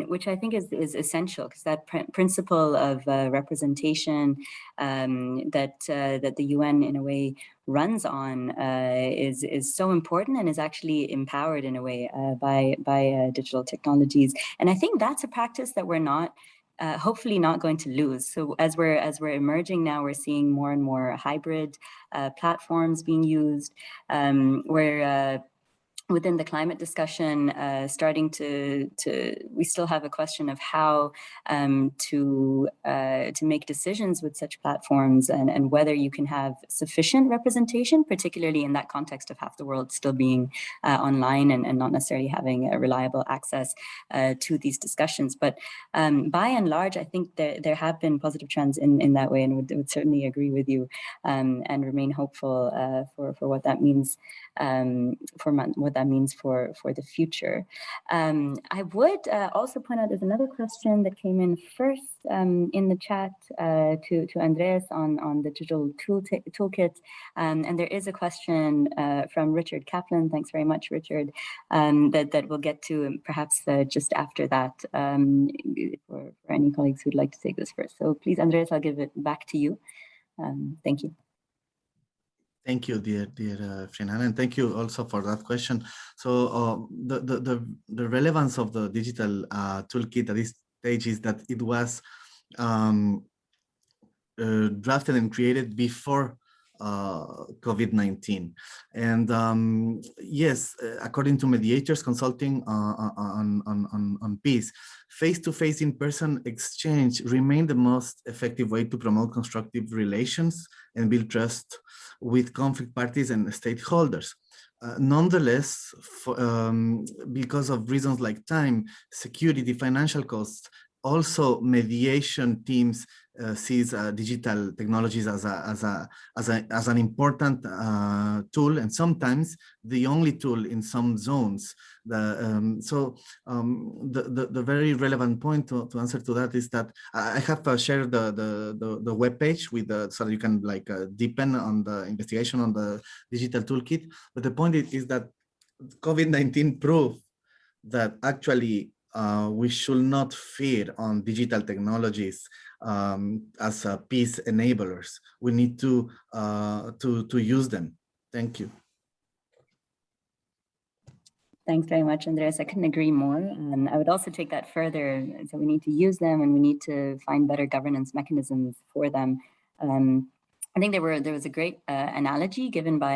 which I think is essential, because that principle of representation that the UN in a way runs on is so important and is actually empowered in a way by digital technologies. And I think that's a practice that we're not hopefully not going to lose. So as we're emerging now, we're seeing more and more hybrid platforms being used, where within the climate discussion, we still have a question of how to make decisions with such platforms, and whether you can have sufficient representation, particularly in that context of half the world still being online and not necessarily having a reliable access to these discussions. But by and large, I think there have been positive trends in that way, and would certainly agree with you and remain hopeful for what that means, for the future. I would also point out there's another question that came in first in the chat to Andreas on the digital toolkit, and there is a question from Richard Kaplan. Thanks very much, Richard, that we'll get to perhaps just after that for any colleagues who'd like to take this first. So please, Andreas, I'll give it back to you. Thank you. Thank you, dear Hana, and thank you also for that question. So the relevance of the digital toolkit at this stage is that it was drafted and created before COVID-19. And yes, according to mediators consulting on peace, face-to-face in-person exchange remained the most effective way to promote constructive relations and build trust with conflict parties and stakeholders. Nonetheless, because of reasons like time, security, financial costs, also mediation teams sees digital technologies as an important tool, and sometimes the only tool in some zones. The very relevant point to answer to that is that I have shared the webpage with so that you can deepen on the investigation on the digital toolkit. But the point is that COVID-19 proved that actually we should not feed on digital technologies as peace enablers. We need to use them. Thank you. Thanks very much, Andres. I couldn't agree more. And I would also take that further. So we need to use them, and we need to find better governance mechanisms for them. I think there was a great analogy given by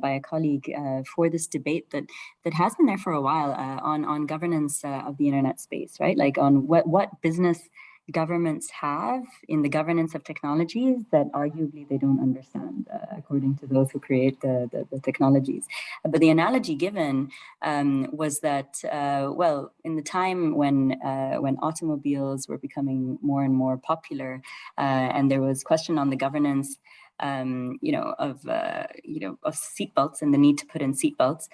a colleague for this debate that has been there for a while on governance of the internet space, right? Like on what business governments have in the governance of technologies that arguably they don't understand, according to those who create the technologies. But the analogy given was that, well, in the time when automobiles were becoming more and more popular, and there was question on the governance of seatbelts and the need to put in seatbelts,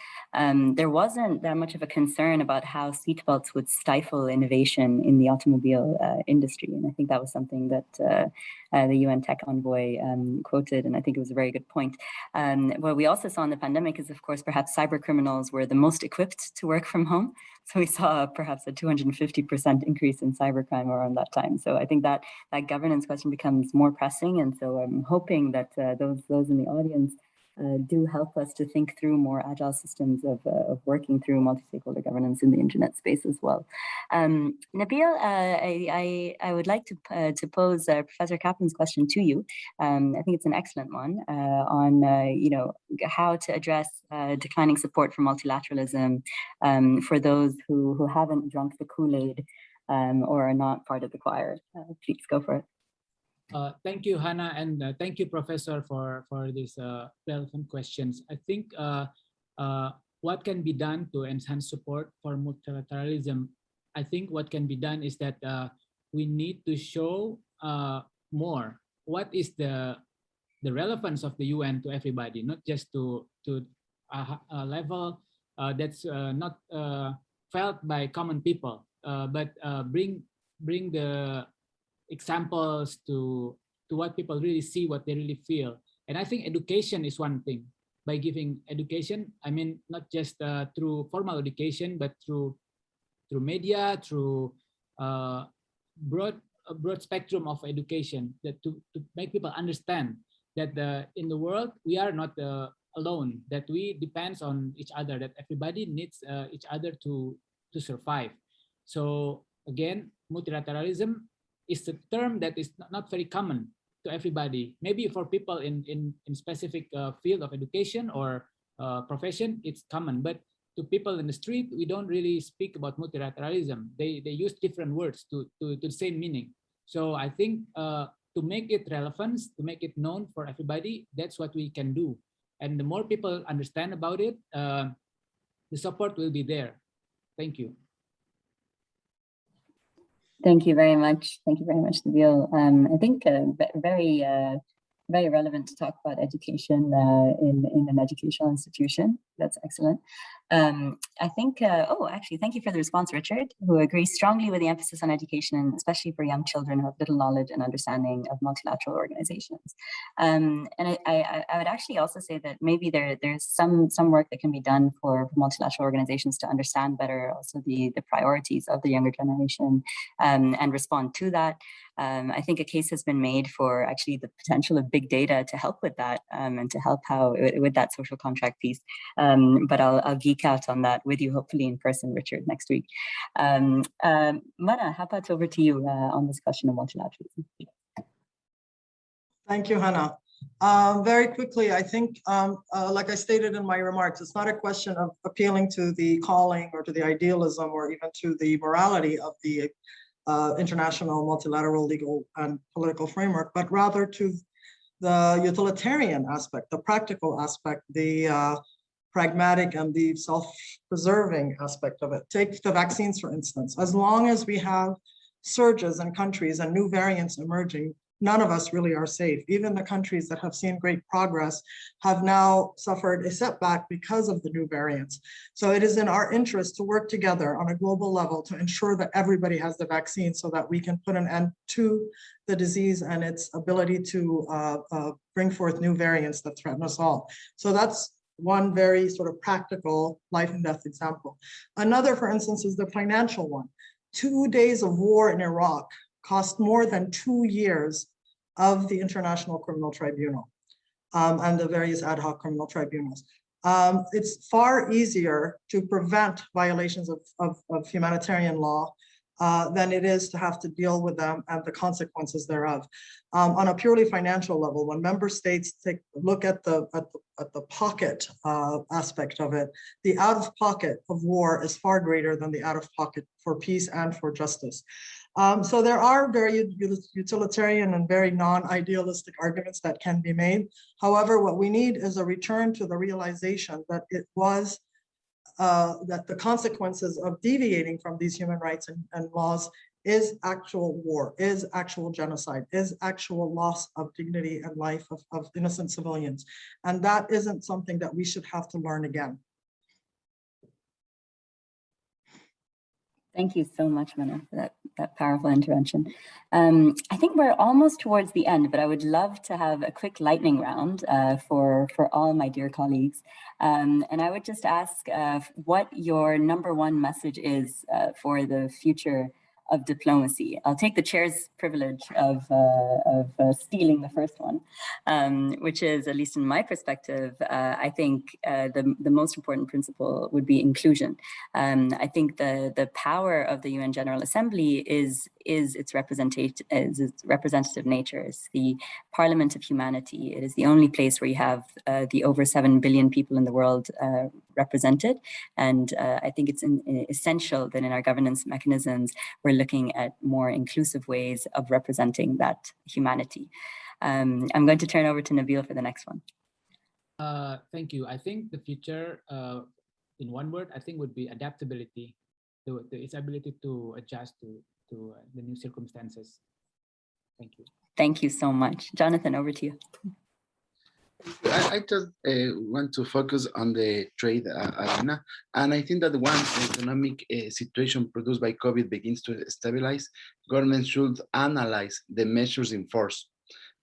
there wasn't that much of a concern about how seatbelts would stifle innovation in the automobile industry. And I think that was something that the UN Tech Envoy quoted, and I think it was a very good point. What we also saw in the pandemic is, of course, perhaps cyber criminals were the most equipped to work from home. So we saw perhaps a 250% increase in cybercrime around that time. So I think that governance question becomes more pressing. And so I'm hoping that those in the audience do help us to think through more agile systems of working through multi-stakeholder governance in the internet space as well. Nabil, I would like to pose Professor Kaplan's question to you. I think it's an excellent one on how to address declining support for multilateralism for those who haven't drunk the Kool-Aid or are not part of the choir. Please go for it. Thank you, Hana, and thank you, Professor, for these relevant questions. I think what can be done to enhance support for multilateralism, I think what can be done is that we need to show more what is the relevance of the UN to everybody, not just to a level that's not felt by common people, but bring the examples to what people really see, what they really feel. And I think education is one thing. By giving education, I mean not just through formal education, but through media, through broad spectrum of education, that to make people understand that in the world we are not alone, that we depend on each other, that everybody needs each other to survive. So again, multilateralism is a term that is not very common to everybody. Maybe for people in specific field of education or profession, it's common. But to people in the street, we don't really speak about multilateralism. They use different words to the same meaning. So I think to make it relevant, to make it known for everybody, that's what we can do. And the more people understand about it, the support will be there. Thank you. Thank you very much. Thank you very much, Nabil. I think very relevant to talk about education in an educational institution. That's excellent. I think, actually, thank you for the response, Richard, who agrees strongly with the emphasis on education, especially for young children who have little knowledge and understanding of multilateral organizations. And I would actually also say that maybe there's some work that can be done for multilateral organizations to understand better also the priorities of the younger generation and respond to that. I think a case has been made for actually the potential of big data to help with that and to help with that social contract piece. But I'll geek out on that with you, hopefully in person, Richard, next week. Mana, how about over to you on this question of multilateralism? Thank you, Hana. Very quickly, I think, like I stated in my remarks, it's not a question of appealing to the calling or to the idealism or even to the morality of the international multilateral legal and political framework, but rather to the utilitarian aspect, the practical aspect, the pragmatic and the self-preserving aspect of it. Take the vaccines, for instance. As long as we have surges in countries and new variants emerging, none of us really are safe. Even the countries that have seen great progress have now suffered a setback because of the new variants. So it is in our interest to work together on a global level to ensure that everybody has the vaccine so that we can put an end to the disease and its ability to bring forth new variants that threaten us all. So that's one very sort of practical life and death example. Another, for instance, is the financial one. 2 days of war in Iraq cost more than 2 years of the International Criminal Tribunal and the various ad hoc criminal tribunals. It's far easier to prevent violations of humanitarian law than it is to have to deal with them and the consequences thereof. On a purely financial level, when member states take a look at the pocket aspect of it, the out-of-pocket of war is far greater than the out-of-pocket for peace and for justice. So there are very utilitarian and very non-idealistic arguments that can be made. However, what we need is a return to the realization that it was that the consequences of deviating from these human rights and laws is actual war, is actual genocide, is actual loss of dignity and life of innocent civilians. And that isn't something that we should have to learn again. Thank you so much, Mana, for that powerful intervention. I think we're almost towards the end, but I would love to have a quick lightning round for all my dear colleagues. And I would just ask what your #1 message is for the future of diplomacy. I'll take the chair's privilege of stealing the first one, which is, at least in my perspective, I think the most important principle would be inclusion. I think the power of the UN General Assembly is its representative nature. It's the Parliament of Humanity. It is the only place where you have the over 7 billion people in the world represented. And I think it's essential that in our governance mechanisms, we're looking at more inclusive ways of representing that humanity. I'm going to turn over to Nabil for the next one. Thank you. I think the future, in one word, I think would be adaptability, its ability to adjust to the new circumstances. Thank you. Thank you so much. Jonathan, over to you. I just want to focus on the trade arena, and I think that once the economic situation produced by COVID begins to stabilize, governments should analyze the measures in force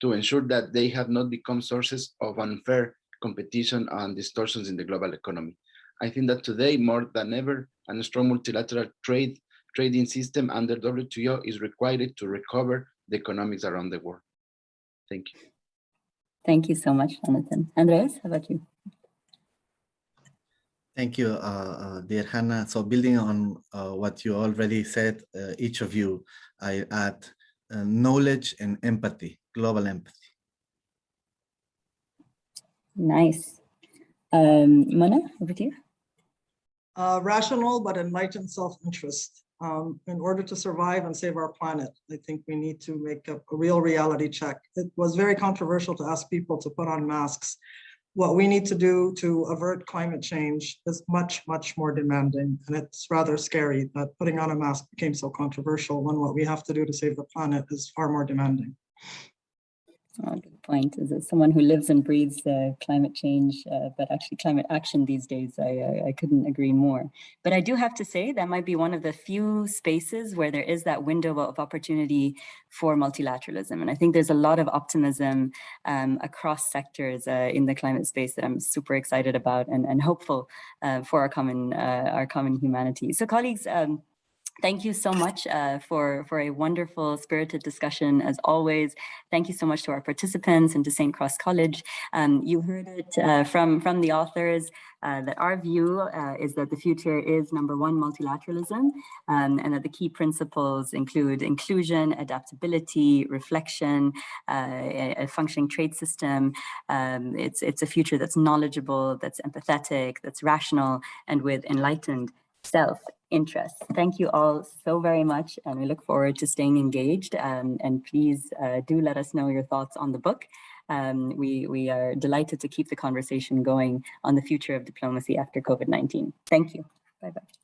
to ensure that they have not become sources of unfair competition and distortions in the global economy. I think that today, more than ever, a strong multilateral trading system under WTO is required to recover the economics around the world. Thank you. Thank you so much, Jonathan. Andres, how about you? Thank you, dear Hana. So building on what you already said, each of you, I add knowledge and empathy, global empathy. Nice. Mana, over to you. Rational but enlightened self-interest. In order to survive and save our planet, I think we need to make a real reality check. It was very controversial to ask people to put on masks. What we need to do to avert climate change is much, much more demanding. And it's rather scary that putting on a mask became so controversial when what we have to do to save the planet is far more demanding. Oh, good point. As someone who lives and breathes climate change, but actually climate action these days, I couldn't agree more. But I do have to say that might be one of the few spaces where there is that window of opportunity for multilateralism. And I think there's a lot of optimism across sectors in the climate space that I'm super excited about and hopeful for our common humanity. So colleagues, thank you so much for a wonderful, spirited discussion, as always. Thank you so much to our participants and to St. Cross College. You heard it from the authors that our view is that the future is #1, multilateralism, and that the key principles include inclusion, adaptability, reflection, a functioning trade system. It's a future that's knowledgeable, that's empathetic, that's rational, and with enlightened self-interest. Thank you all so very much, and we look forward to staying engaged. And please do let us know your thoughts on the book. We are delighted to keep the conversation going on the future of diplomacy after COVID-19. Thank you. Bye-bye.